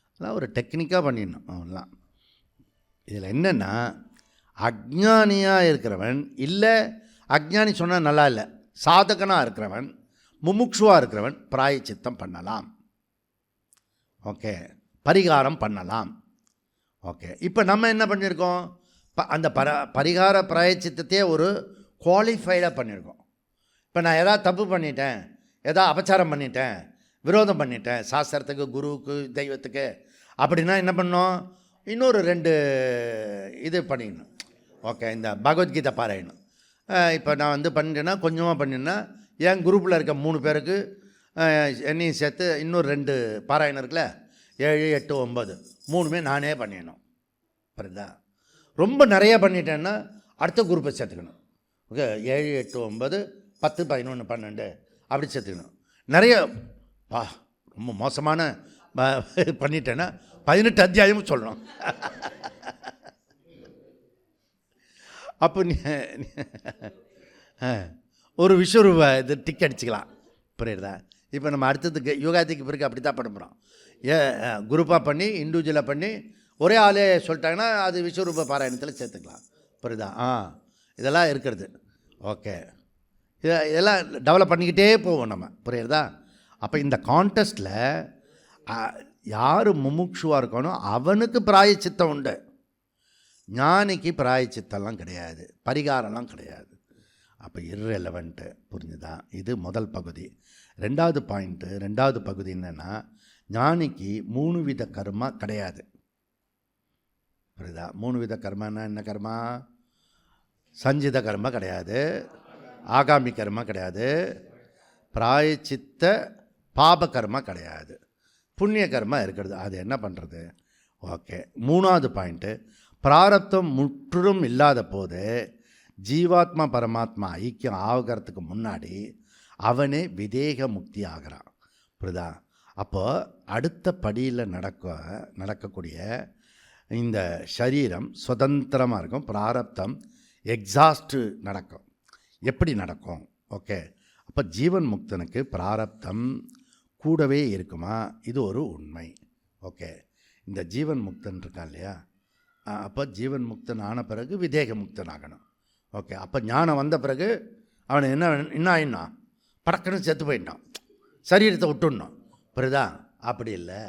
அதெல்லாம் ஒரு டெக்னிக்காக பண்ணிடணும் அவன்லாம். இதில் என்னென்னா, அஜ்ஞானியாக இருக்கிறவன், இல்லை அஜ்ஞானி சொன்னால் நல்லா இல்லை, சாதகனாக இருக்கிறவன், முமுட்சுவாக இருக்கிறவன் பிராயச்சித்தம் பண்ணலாம். ஓகே, பரிகாரம் பண்ணலாம். ஓகே, இப்போ நம்ம என்ன பண்ணியிருக்கோம், அந்த பரிகார பிராயச்சித்தத்தையே ஒரு குவாலிஃபைடாக பண்ணியிருக்கோம். இப்போ நான் எதாவது தப்பு பண்ணிட்டேன், எதாவது அபச்சாரம் பண்ணிட்டேன், விரோதம் பண்ணிட்டேன் சாஸ்திரத்துக்கு, குருவுக்கு, தெய்வத்துக்கு அப்படின்னா என்ன பண்ணோம், இன்னொரு 2 இது பண்ணிடணும். ஓகே, இந்த பகவத்கீதை பாராயணம். இப்போ நான் வந்து பண்ணிட்டேன்னா, கொஞ்சமாக பண்ணிட்டேன்னா, என் குரூப்பில் இருக்க 3 பேருக்கு என்னையும் சேர்த்து இன்னொரு 2 பாராயணம் இருக்குல்ல, 7, 8, 9 3மே நானே பண்ணிடணும். புரியுதா? ரொம்ப நிறைய பண்ணிட்டேன்னா அடுத்த குரூப்பை சேர்த்துக்கணும். ஓகே, 7, 8, 9, 10, 11, 12 அப்படி சேர்த்துக்கணும். நிறைய ரொம்ப மோசமான பண்ணிட்டேன்னா 18 அத்தியாயமும் சொல்லணும். அப்போ ஒரு விஸ்வரூப இது டிக் அடிச்சுக்கலாம். புரியுதா? இப்போ நம்ம அடுத்ததுக்கு யுகாதிக்கு பிறகு அப்படி தான் பண்ண போகிறோம். குரூப்பாக பண்ணி, இண்டிவிஜுவலாக பண்ணி, ஒரே ஆளே சொல்லிட்டாங்கன்னா அது விஸ்வரூப பாராயணத்தில் சேர்த்துக்கலாம். புரியுதா? இதெல்லாம் இருக்கிறது. ஓகே, இதெல்லாம் டெவலப் பண்ணிக்கிட்டே போவோம் நம்ம. புரியுறதா? அப்போ இந்த கான்டெஸ்ட்டில் யார் முமுட்சுவாக இருக்கானோ அவனுக்கு பிராயச்சித்தம் உண்டு. ஞானிக்கு பிராயச்சித்தம்லாம் கிடையாது, பரிகாரம்லாம் கிடையாது. அப்போ இர்ரெலவெண்ட்டு. புரிஞ்சுதா? இது முதல் பகுதி. ரெண்டாவது பகுதி என்னென்னா, ஞானிக்கு 3 வித கர்மா கிடையாது. புரியுதா? 3 வித கர்மானா என்ன கர்மா? சஞ்சித கர்மா கிடையாது, ஆகாமி கர்மா கிடையாது, பிராயச்சித்த பாப கர்மா கிடையாது, புண்ணிய கர்மா இருக்கிறது. அது என்ன பண்ணுறது? ஓகே, 3வது பாயிண்ட்டு, பிராரப்தம் முற்றும் இல்லாத போது ஜீவாத்மா பரமாத்மா ஐக்கியம் ஆகிறதுக்கு முன்னாடி அவனே விதேக முக்தி ஆகிறான். புரியுதா? அப்போது அடுத்த படியில் நடக்கக்கூடிய இந்த சரீரம் சுதந்திரமாக இருக்கும். பிராரப்தம் எக்ஸாஸ்ட்டு நடக்கும். எப்படி நடக்கும்? ஓகே, அப்போ ஜீவன் முக்தனுக்கு பிராரப்தம் கூடவே இருக்குமா? இது ஒரு உண்மை. ஓகே, இந்த ஜீவன் முக்தன் இருக்கான் இல்லையா, அப்போ ஜீவன் முக்தன் ஆன பிறகு விதேக முக்தன் ஆகணும். ஓகே, அப்போ ஞானம் வந்த பிறகு அவனை என்ன ஆயிடணும், படக்குன்னு செத்து போயிட்டான், சரீரத்தை விட்டுடணும். புரியுதா? அப்படி இல்லை,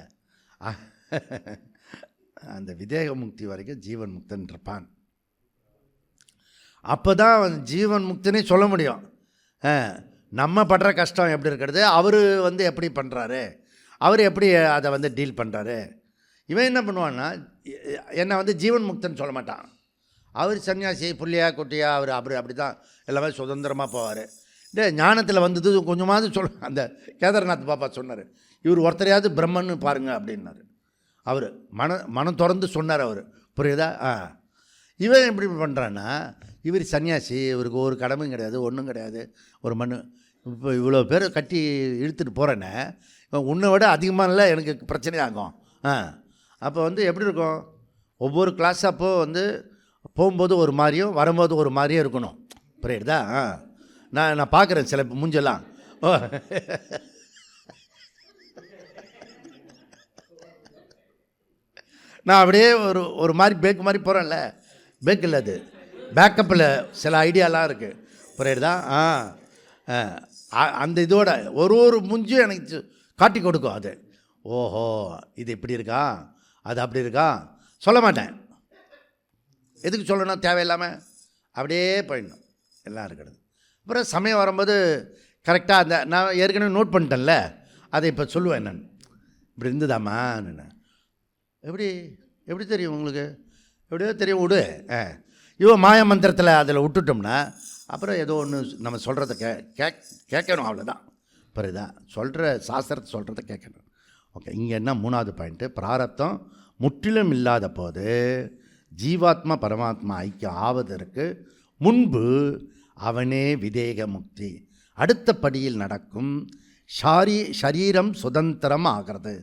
அந்த விதேக முக்தி வரைக்கும் ஜீவன் முக்தன் இருப்பான். அப்போ தான் அவன் ஜீவன் முக்தனே சொல்ல முடியும். நம்ம படுற கஷ்டம் எப்படி இருக்கிறது, அவர் வந்து எப்படி பண்ணுறாரு, அவர் எப்படி அதை வந்து டீல் பண்ணுறாரு. இவன் என்ன பண்ணுவான்னா, என்னை வந்து ஜீவன் முக்தன் சொல்ல மாட்டான். அவர் சன்னியாசி, புள்ளியா குட்டியா, அவர் அப்படி தான் எல்லாமே சுதந்திரமாக போவார். ஞானத்தில் வந்தது கொஞ்சமாவது அந்த கேதார்நாத் பாபா சொன்னார், இவர் ஒருத்தரையாவது பிரம்மன்னு பாருங்க அப்படின்னாரு. அவர் மனம் திறந்து சொன்னார் அவர். புரியுதா? இவன் எப்படி பண்ணுறான்னா, இவர் சன்னியாசி, இவருக்கு ஒரு கடமையும் கிடையாது, ஒன்றும் கிடையாது, ஒரு மண். இப்போ இவ்வளோ பேர் கட்டி இழுத்துட்டு போகிறேன்னே, உன்னை விட அதிகமாக இல்லை எனக்கு பிரச்சனை ஆகும். அப்போ வந்து எப்படி இருக்கும், ஒவ்வொரு கிளாஸ் அப்போ வந்து போகும்போது ஒரு மாதிரியும் வரும்போது ஒரு மாதிரியும் இருக்கணும். புரியுதா? நான் பார்க்குறேன் சில மூஞ்செல்லாம். ஓ நான் அப்படியே ஒரு மாதிரி பேக் மாதிரி போகிறேன்ல, பேக் இல்லை அது பேக்கப்பில் சில ஐடியாலாம் இருக்குது. புரியுதா? அந்த இதோட ஒரு மூஞ்சும் எனக்கு காட்டி கொடுக்கும். அது ஓஹோ இது இப்படி இருக்கா, அது அப்படி இருக்கா, சொல்ல மாட்டேன். எதுக்கு சொல்லணும், தேவையில்லாமல் அப்படியே போயிடணும் எல்லாம் இருக்கிறது. அப்புறம் சமயம் வரும்போது கரெக்டாக அந்த நான் ஏற்கனவே நோட் பண்ணிட்டேன்ல, அதை இப்போ சொல்லுவேன். நான் இப்படி இருந்ததாம்மா, எப்படி தெரியும் உங்களுக்கு, எப்படியோ தெரியும் விடு. இவன் மாய மந்திரத்தில் அதில் விட்டுட்டோம்னா அப்புறம் ஏதோ ஒன்று நம்ம சொல்கிறத கேட்கணும், அவ்வளோதான். புரியுதா? சொல்கிற சாஸ்திரத்தை சொல்கிறத கேட்கணும். ஓகே, இங்கே என்ன 3வது பாயிண்ட்டு, பிராரப்தம் முற்றிலும் இல்லாத போது ஜீவாத்மா பரமாத்மா ஐக்கியம் ஆவதற்கு முன்பு அவனே விதேக முக்தி. அடுத்த படியில் நடக்கும் சரீரம் சுதந்திரம் ஆகிறது,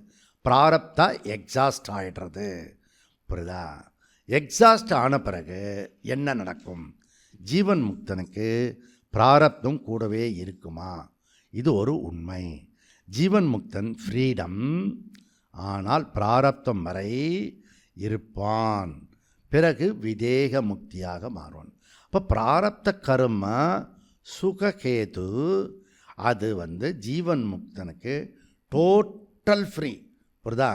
பிராரப்தா எக்ஸாஸ்ட் ஆகிடுறது. புரியுதா? எக்ஸாஸ்ட் ஆன பிறகு என்ன நடக்கும், ஜீவன் முக்தனுக்கு பிராரப்தம் கூடவே இருக்குமா? இது ஒரு உண்மை. ஜீவன் முக்தன் ஃப்ரீடம், ஆனால் பிராரப்தம் வரை இருப்பான், பிறகு விதேக முக்தியாக மாறுவான். இப்போ பிராரப்த கர்ம சுககேது அது வந்து ஜீவன் முக்தனுக்கு டோட்டல் ஃப்ரீ. புரியுதா?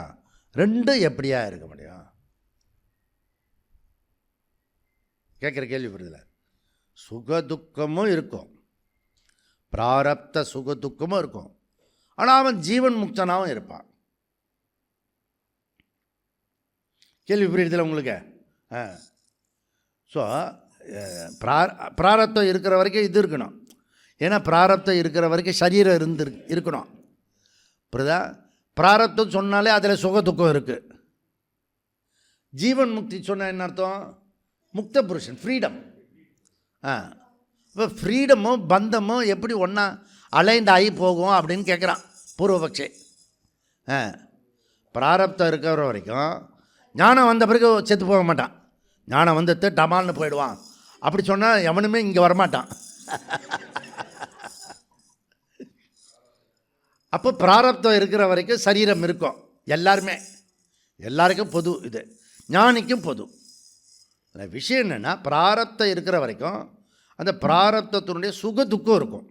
ரெண்டும் எப்படியா இருக்க முடியும்? கேட்குற கேள்வி புரியுதுல? சுகதுக்கமும் இருக்கும், பிராரப்த சுகதுக்கமும் இருக்கும், ஆனால் அவன் ஜீவன் முக்தனாகவும் இருப்பான். கேள்வி புரியுதுல உங்களுக்கு? ஸோ பிராரப்தம் இருக்கிற வரைக்கும் இது இருக்கணும். ஏன்னா பிராரப்தம் இருக்கிற வரைக்கும் சரீரம் இருக்கணும். புரியுதா? பிராரப்தம் சொன்னாலே அதில் சுகதுக்கம் இருக்குது. ஜீவன் முக்தி சொன்ன என்ன அர்த்தம்? முக்த புருஷன், ஃப்ரீடம். இப்போ ஃப்ரீடமும் பந்தமும் எப்படி ஒன்றா அலைண்ட் ஆகி போகும் அப்படின்னு கேட்குறான் பூர்வபக்ஷே. பிராரப்தம் இருக்கிற வரைக்கும் ஞானம் வந்த பிறகு செத்து போக மாட்டான், ஞானம் வந்துட்டு டமால்னு போயிடுவான். அப்படி சொன்னால் எவனுமே இங்கே வரமாட்டான். அப்போ பிராரப்தம் இருக்கிற வரைக்கும் சரீரம் இருக்கும், எல்லாருக்கும் பொது, இது ஞானிக்கும் பொது. விஷயம் என்னென்னா, பிராரப்தம் இருக்கிற வரைக்கும் அந்த பிராரப்தத்தினுடைய சுக துக்கம் இருக்கும்.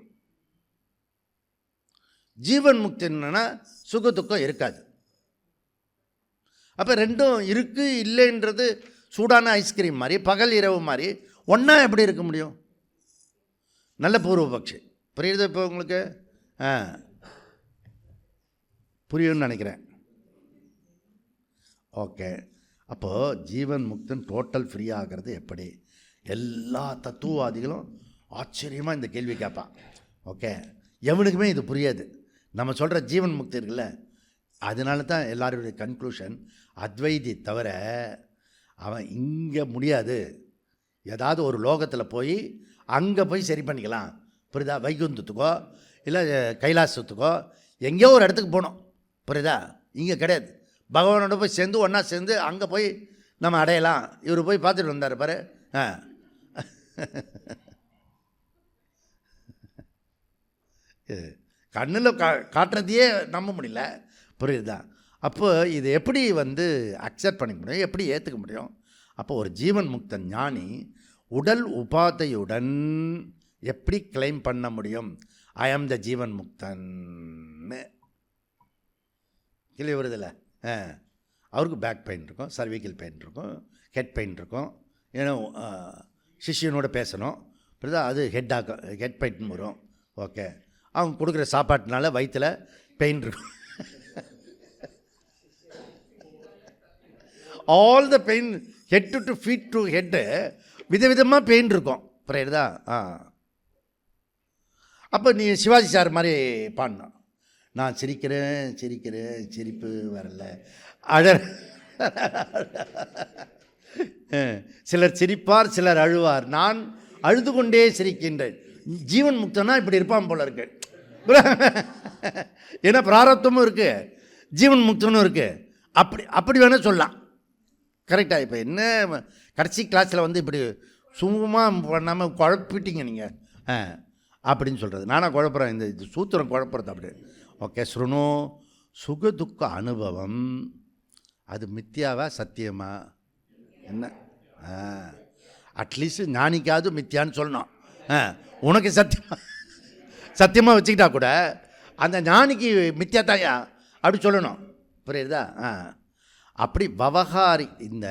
ஜீவன் முக்தி என்னன்னா சுக துக்கம் இருக்காது. அப்போ ரெண்டும் இருக்குது இல்லைன்றது சூடான ஐஸ்கிரீம் மாதிரி, பகல் இரவு மாதிரி ஒன்றா எப்படி இருக்க முடியும்? நல்ல பூர்வபக்ஷி. புரியுது இப்போ உங்களுக்கு? புரியும்னு நினைக்கிறேன். ஓகே, அப்போது ஜீவன் முக்தன் டோட்டல் ஃப்ரீ ஆகிறது எப்படி? எல்லா தத்துவவாதிகளும் ஆச்சரியமாக இந்த கேள்வி கேட்பான். ஓகே, எவனுக்குமே இது புரியாது. நம்ம சொல்கிற ஜீவன் முக்தி இருக்குல்ல, அதனால தான் எல்லாருடைய கன்க்ளூஷன் அத்வைதி தவிர அவன் இங்கே முடியாது, ஏதாவது ஒரு லோகத்தில் போய் அங்கே போய் சரி பண்ணிக்கலாம். புரியுதா? வைகுந்தத்துக்கோ இல்லை கைலாசத்துக்கோ எங்கேயோ ஒரு இடத்துக்கு போகணும். புரியுதா? இங்கே கிடையாது. பகவானோட போய் சேர்ந்து ஒன்றா சேர்ந்து அங்கே போய் நம்ம அடையலாம். இவர் போய் பார்த்துட்டு வந்தார் பாரு. கண்ணில் காட்டுறதையே நம்ப முடியல. புரியுதா? அப்போ இது எப்படி வந்து அக்செப்ட் பண்ணிக்க முடியும், எப்படி ஏற்றுக்க முடியும்? அப்போ ஒரு ஜீவன் முக்தன் ஞானி உடல் உபாதையுடன் எப்படி கிளைம் பண்ண முடியும் ஐ ஆம் த ஜீவன் முக்தன்னு? கிளி வருதில்ல, அவருக்கு பேக் பெயின் இருக்கும், சர்விக்கல் பெயின் இருக்கும், ஹெட் பெயின் இருக்கும். ஏன்னா சிஷியனோட பேசணும். புரியுதா? அது ஹெட் பெயின் வரும். ஓகே, அவங்க கொடுக்குற சாப்பாட்டுனால வயிற்றில் பெயின் இருக்கும். All the pain head to feet to head விதவிதமாக பெயின் இருக்கும். புரியுதா? அப்போ நீ சிவாஜி சார் மாதிரி பாடணும். நான் சிரிக்கிறேன் சிரிப்பு வரல, சிலர் சிரிப்பார் சிலர் அழுவார், நான் அழுது கொண்டே சிரிக்கின்றேன். ஜீவன் முக்தனா இப்படி இருப்பான் போல இருக்கு. ஏன்னா பிராரப்தமும் இருக்குது, ஜீவன் முக்தனும் இருக்குது. அப்படி அப்படி வேணால் சொல்லலாம். கரெக்டாக. இப்போ என்ன கடைசி கிளாஸில் வந்து இப்படி சும்மா பண்ணாமல் குழப்பிட்டீங்க நீங்கள் அப்படின்னு சொல்கிறது. நானாக குழப்புறேன், இந்த சூத்திரம் குழப்புறது அப்படி. ஓகே, ஸ்ருணு சுகதுக்க அனுபவம் அது மித்தியாவா சத்தியமா என்ன? அட்லீஸ்ட் ஞானிக்காவது மித்தியான்னு சொல்லணும். உனக்கு சத்தியமாக வச்சுக்கிட்டா கூட அந்த ஞானிக்கு மித்தியா தாயா அப்படி சொல்லணும். புரியுதா? அப்படி இந்த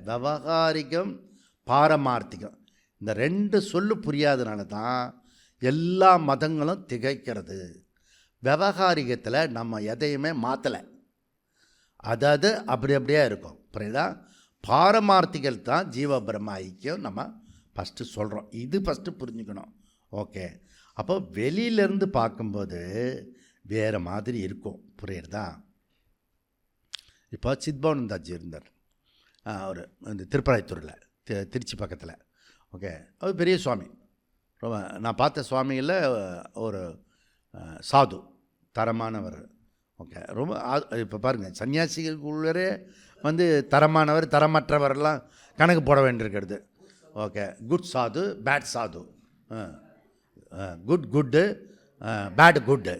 விவகாரிகம் பாரமார்த்திகம் இந்த ரெண்டு சொல்லு புரியாதனால தான் எல்லா மதங்களும் திகைக்கிறது. விவகாரிகத்தில் நம்ம எதையுமே மாற்றலை, அதாவது அப்படி அப்படியே இருக்கும். புரியுதா? பாரமார்த்திகள் தான் ஜீவ பிரம்ம ஐக்கியம் நம்ம ஃபஸ்ட்டு சொல்கிறோம். இது ஃபஸ்ட்டு புரிஞ்சுக்கணும். ஓகே, அப்போ வெளியிலேருந்து பார்க்கும்போது வேறு மாதிரி இருக்கும். புரியுறதா? இப்போ சித்பவானந்தாஜி இருந்தார், அவர் இந்த திருப்பராய்த்தூரில் திருச்சி பக்கத்தில். ஓகே, அவர் பெரிய சுவாமி. ரொம்ப நான் பார்த்த சுவாமிகளில் ஒரு சாது, தரமானவர். ஓகே, ரொம்ப இப்போ பாருங்கள், சன்னியாசிகளுக்குள்ளே வந்து தரமானவர் தரமற்றவரெல்லாம் கணக்கு போட வேண்டியிருக்கிறது. ஓகே, குட் சாது பேட் சாது, குட்டு பேட் குட்டு.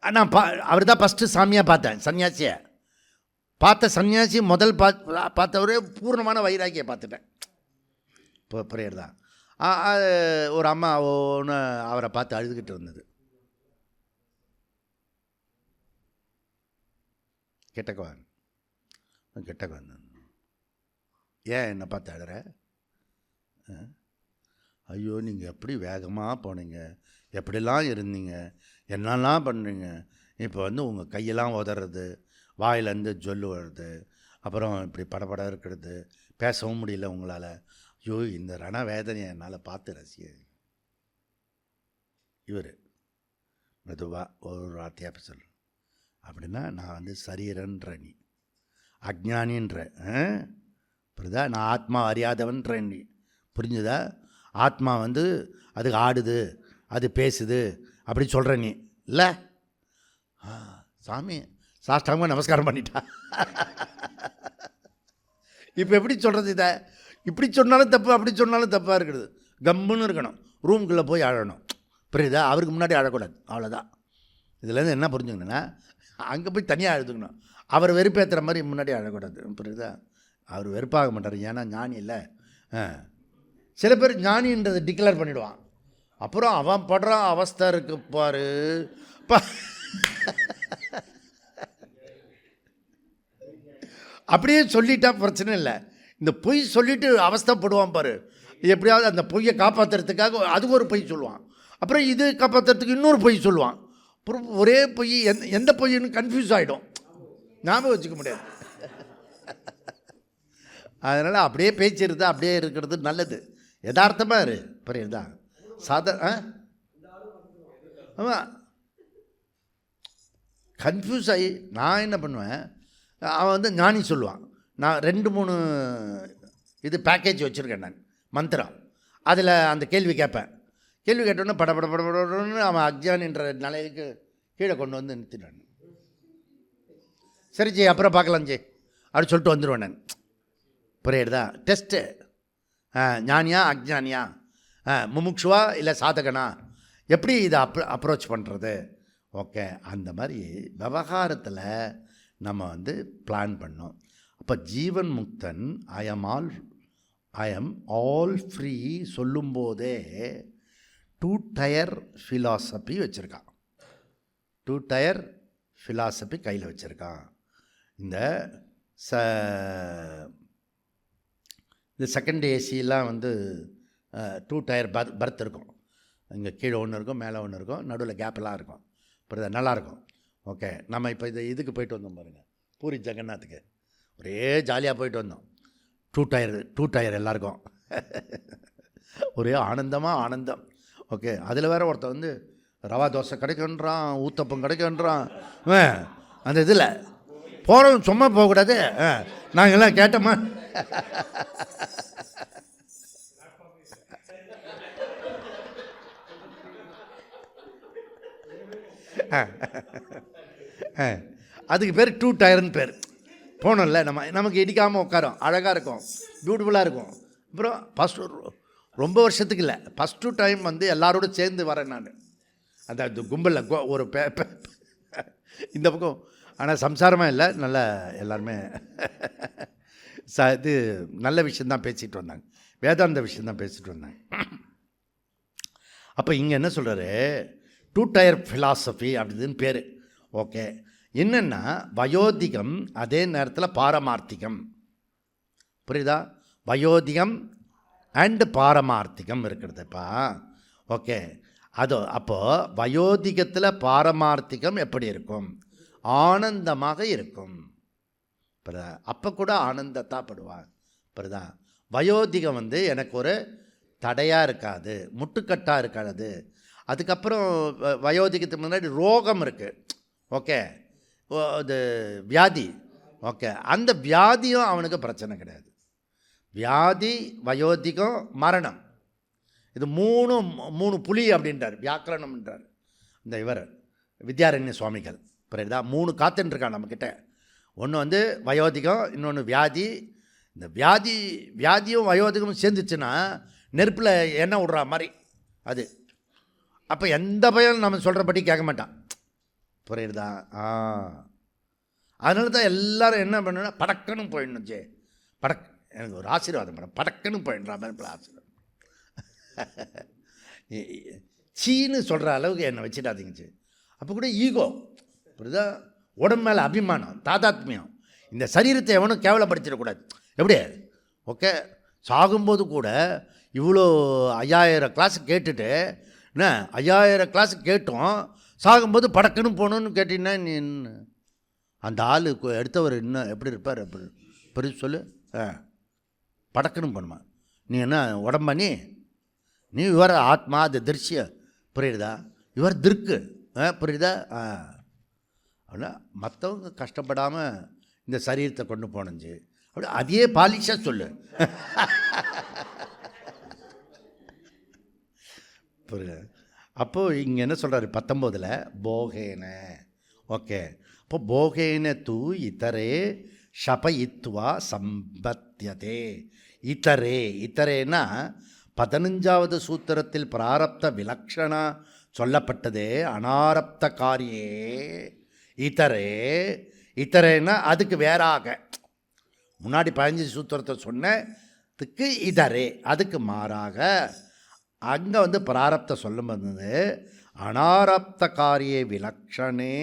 நான் அவர் தான் ஃபஸ்ட்டு சாமியாக பார்த்தேன். சன்னியாசியை பார்த்த சன்னியாசி முதல் பார்த்தவரே பூர்ணமான வைராக்கியை பார்த்துட்டேன். இப்போ புரியுறதா? ஒரு அம்மா ஒன்று அவரை பார்த்து அழுதுகிட்டு இருந்தது. கெட்டக்கவான் ஏன் என்னை பார்த்து அழுற? ஐயோ, நீங்கள் எப்படி வேகமாக போனீங்க, எப்படிலாம் இருந்தீங்க, என்னெல்லாம் பண்ணுறீங்க, இப்போ வந்து உங்கள் கையெல்லாம் உதறது, வாயிலேருந்து ஜொல்லு வருது, அப்புறம் இப்படி படபட இருக்கிறது, பேசவும் முடியல உங்களால். ஐயோ, இந்த ரண வேதனையை என்னால் பார்த்து ரசிக்க. இவர் மெதுவாக ஒரு வார்த்தையாக சொல்லு. அப்படின்னா நான் வந்து சரீரன்ற, நீ அஜ்ஞானின்ற, புரியுதா? நான் ஆத்மா அறியாதவன்ற, நீ புரிஞ்சுதா? ஆத்மா வந்து அது ஆடுது, அது பேசுது அப்படி சொல்கிற நீ இல்லை. சாமி சாஷ்டாங்க நமஸ்காரம் பண்ணிட்டா. இப்போ எப்படி சொல்கிறது? இதை இப்படி சொன்னாலும் தப்பு, அப்படி சொன்னாலும் தப்பாக இருக்கிறது. கம்முன்னு இருக்கணும், ரூம்குள்ளே போய் அழணும். புரியுதா? அவருக்கு முன்னாடி அழக்கூடாது, அவ்வளோதான். இதுலேருந்து என்ன புரிஞ்சுக்கணுன்னா, அங்கே போய் தனியாக அழுதுக்கணும். அவர் வெறுப்பேற்றுற மாதிரி முன்னாடி அழக்கூடாது. புரியுதா? அவர் வெறுப்பாக மாட்டார், ஏன்னா ஞானி இல்லை. சில பேர் ஞானின்றதை டிக்ளேர் பண்ணிவிடுவான், அப்புறம் அவன் படுற அவஸ்தை இருக்கு பாரு. அப்படியே சொல்லிட்டா பிரச்சனை இல்லை. இந்த பொய் சொல்லிவிட்டு அவஸ்தைப்படுவான் பாரு. எப்படியாவது அந்த பொய்யை காப்பாற்றுறதுக்காக அது ஒரு பொய் சொல்லுவான், அப்புறம் இது காப்பாற்றுறதுக்கு இன்னொரு பொய் சொல்லுவான். அப்புறம் ஒரே பொய் எந்த பொய்ன்னு கன்ஃபியூஸ் ஆகிடும், ஞாபகம் வச்சுக்க முடியாது. அதனால் அப்படியே பேச்சு இருந்தால் அப்படியே இருக்கிறது நல்லது. யதார்த்தமாக இரு. புரியுதா? ஆமாம், கன்ஃபியூஸ் ஆகி நான் என்ன பண்ணுவேன், அவன் வந்து ஞானி சொல்லுவான். நான் 2-3 இது பேக்கேஜ் வச்சுருக்கேன் நான், மந்திரம். அதில் அந்த கேள்வி கேட்பேன். கேள்வி கேட்டோன்னே படப்படன்னு அவன் அக்ஞானின்ற நிலைக்கு கீழே கொண்டு வந்து நிறுத்திடுவேன். சரி ஜி, அப்புறம் பார்க்கலாம் ஜி அப்படி சொல்லிட்டு வந்துடுவேன் நான். புரியுறதா? டெஸ்ட்டு, ஞானியா அக்ஞானியா, முமுட்சுவா இல்லை சாதகனா, எப்படி இதை அப்ரோச் பண்ணுறது? ஓகே, அந்த மாதிரி விவகாரத்தில் நம்ம வந்து பிளான் பண்ணோம். அப்போ ஜீவன் முக்தன் ஐ எம் ஆல் ஃப்ரீ சொல்லும்போதே 2 டயர் ஃபிலாசபி வச்சுருக்கான். 2 டயர் ஃபிலாசபி கையில் வச்சுருக்கான். இந்த செகண்ட் ஏசிலாம் வந்து 2 டயர் பர்த் இருக்கும். இங்கே கீழே ஒன்று இருக்கும், மேலே ஒன்று இருக்கும், நடுவில் கேப்பெல்லாம் இருக்கும். புரியுதா? நல்லாயிருக்கும். ஓகே, நம்ம இப்போ இதுக்கு போயிட்டு வந்தோம் பாருங்கள், பூரி ஜெகநாத்துக்கு. ஒரே ஜாலியாக போயிட்டு வந்தோம். 2 டயர் எல்லாருக்கும் ஒரே ஆனந்தம். ஓகே, அதில் வேறு ஒருத்தன் வந்து ரவா தோசை கிடைக்குன்றான், ஊத்தப்பம் கிடைக்குன்றான். அந்த இதில் போகிறோம், சும்மா போகக்கூடாது. நாங்கள்லாம் கேட்டோமா? அதுக்கு பேர் 2 டயர்னு பேர். போனோம்ல நமக்கு இடிக்காமல் உட்காரோம், அழகாக இருக்கும், பியூட்டிஃபுல்லாக இருக்கும். அப்புறம் ரொம்ப வருஷத்துக்கு இல்லை, ஃபஸ்ட்டு டைம் வந்து எல்லாரோட சேர்ந்து வரேன் நான் அந்த கும்பலில். ஒரு இந்த பக்கம் ஆனால் சம்சாரமாக இல்லை, நல்ல எல்லாருமே இது நல்ல விஷயந்தான் பேசிகிட்டு வந்தாங்க, வேதாந்த விஷயந்தான் பேசிகிட்டு வந்தாங்க. அப்போ இங்கே என்ன சொல்கிறாரு, 2 டயர் ஃபிலாசபி அப்படின்னு பேர். ஓகே, என்னென்னா வயோதிகம், அதே நேரத்தில் பாரமார்த்திகம். புரியுதா? வயோதிகம் அண்டு பாரமார்த்திகம் இருக்கிறதுப்பா. ஓகே, அப்போது வயோதிகத்தில் பாரமார்த்திகம் எப்படி இருக்கும்? ஆனந்தமாக இருக்கும். அப்போ கூட ஆனந்தத்தான் படுவார். புரியுதா? வயோதிகம் வந்து எனக்கு ஒரு தடையாக இருக்காது, முட்டுக்கட்டாக இருக்காது. அதுக்கப்புறம் வயோதிகத்துக்கு முன்னாடி ரோகம் இருக்குது. ஓகே, அது வியாதி. ஓகே, அந்த வியாதியும் அவனுக்கு பிரச்சனை கிடையாது. வியாதி, வயோதிகம், மரணம், இது மூணு புலி அப்படின்றார் வியாக்கரணம்ன்றார் இந்த இவர் வித்யாரண்ய சுவாமிகள். புரியுதா? 3 காத்துன்ட்ருக்கான் நம்மக்கிட்ட. ஒன்று வந்து வயோதிகம், இன்னொன்று வியாதி. இந்த வியாதியும் வயோதிகமும் சேர்ந்துச்சுன்னா நெருப்பில் எண்ணெய் விடுற மாதிரி அது. அப்போ எந்த பயம் நம்ம சொல்கிறபடி கேட்க மாட்டான். புரியுதா? அதனால தான் எல்லோரும் என்ன பண்ணணும்னா படக்கணும் போயிடணும். எனக்கு ஒரு ஆசீர்வாதம் பண்ண, படக்கணும் போயிடுற மாதிரி ஆசீர்வாதம். சீன்னு சொல்கிற அளவுக்கு என்னை வச்சுட்டாதீங்க. அப்போ கூட ஈகோ, புரியுதா? உடம்பு மேலே அபிமானம், தாதாத்மியம். இந்த சரீரத்தை எவனும் கேவலப்படுத்திடக்கூடாது. எப்படி? ஓகே, சாகும்போது கூட இவ்வளோ 5000 கிளாஸ் கேட்டுட்டு என்ன 5000 கிளாஸ் கேட்டோம், சாகும்போது படக்குன்னு போகணுன்னு கேட்டீங்கன்னா நீ அந்த ஆள் எடுத்தவர் இன்னும் எப்படி இருப்பார்? புரியுது சொல்லு. படக்குன்னு போகணுமா? நீ என்ன உடம்பா? நீ இவர் ஆத்மா, அது திருஷ்ய. புரியுதா? இவர் திருக்கு. புரியுதா? அப்படின்னா மற்றவங்க கஷ்டப்படாமல் இந்த சரீரத்தை கொண்டு போனஞ்சு அப்படி அதையே பாலிஷாக சொல்லு. புரியுது? அப்போது இங்கே என்ன சொல்கிறாரு 19 போகேன. ஓகே, அப்போ போகேன தூ இதரே ஷபயித்வா சம்பத்தியதே. இத்தரேன்னா 15வது சூத்திரத்தில் பிராரப்த விலக்ஷணா சொல்லப்பட்டதே அனாரப்த காரியே இத்தரேன்னா அதுக்கு வேறாக. முன்னாடி 15 சூத்திரத்தை சொன்னதுக்கு இதரே, அதுக்கு மாறாக அங்கே வந்து பிராரப்த சொல்லும் வந்தது அனாரப்த காரியே விலக்ஷணே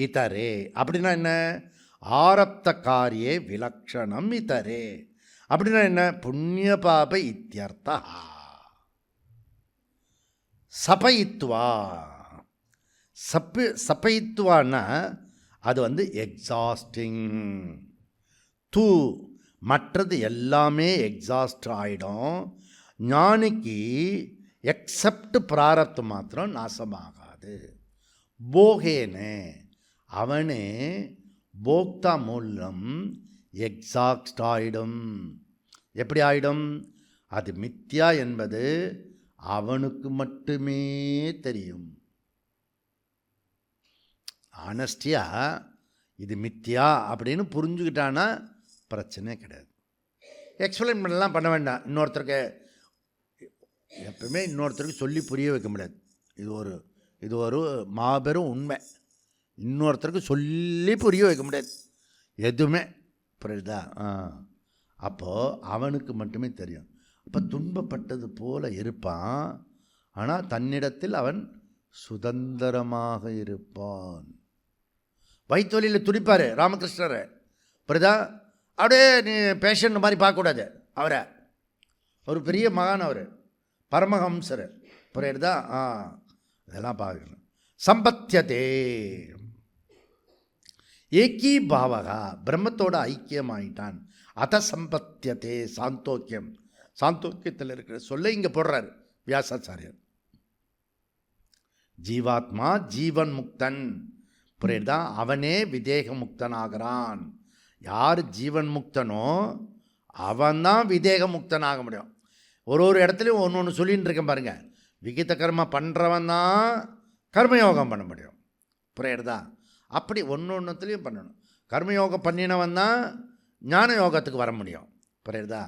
இதரே. அப்படின்னா என்ன? ஆரப்த காரியே விலக்ஷணம் இதரே அப்படின்னா என்ன? புண்ணிய பாப இத்தியர்த்தா. சபயித்வா. சபயித்வான்னா அது வந்து எக்ஸாஸ்டிங். தூ மற்றது எல்லாமே எக்ஸாஸ்ட் ஆகிடும். ஞானிக்கு எக்ஸப்ட் பிராரப்து மாத்திரம் நாசமாகாது. போகேனே, அவனே போக்தா மூலம் எக்ஸாஸ்ட் ஆகிடும். எப்படி ஆகிடும்? அது மித்யா என்பது அவனுக்கு மட்டுமே தெரியும். ஆனஸ்டியாக இது மித்யா அப்படின்னு புரிஞ்சுக்கிட்டான்னா பிரச்சனை கிடையாது. எக்ஸ்பிளைன் பண்ணலாம் பண்ண வேண்டாம். எப்பவுமே இன்னொருத்தருக்கு சொல்லி புரிய வைக்க முடியாது. இது ஒரு மாபெரும் உண்மை. இன்னொருத்தருக்கு சொல்லி புரிய வைக்க முடியாது எதுவுமே. புரியுதா? அப்போது அவனுக்கு மட்டுமே தெரியும். அப்போ துன்பப்பட்டது போல இருப்பான், ஆனால் தன்னிடத்தில் அவன் சுதந்திரமாக இருப்பான். வயிற்றுவலியில் துடிப்பார் ராமகிருஷ்ணர். புரியுதா? அப்படியே நீ பேஷண்ட் மாதிரி பார்க்கக்கூடாது அவரை. ஒரு பெரிய மகான் அவர், பரமஹம்சர். புரியுதா? இதெல்லாம் பார்க்கணும். சம்பத்தியதே ஏகீ பாவகா, பிரம்மத்தோட ஐக்கியமாயிட்டான். அத சம்பத்தியதே சாந்தோக்கியம். சாந்தோக்கியத்தில் இருக்கிற சொல்ல இங்கே போடுறார் வியாசாச்சாரியர். ஜீவாத்மா ஜீவன் முக்தன். புரியுதா? அவனே விதேக முக்தனாகிறான். யார் ஜீவன் முக்தனோ அவன்தான் விதேக முக்தனாக முடியும். ஒரு இடத்துலையும் ஒன்று சொல்லின்னு இருக்கேன் பாருங்கள். விகித கர்ம பண்ணுறவன் தான் கர்மயோகம் பண்ண முடியும். புரியுதா? அப்படி ஒன்றுத்துலேயும் பண்ணணும். கர்மயோகம் பண்ணினவன் தான் ஞான யோகத்துக்கு வர முடியும். புரியுதா?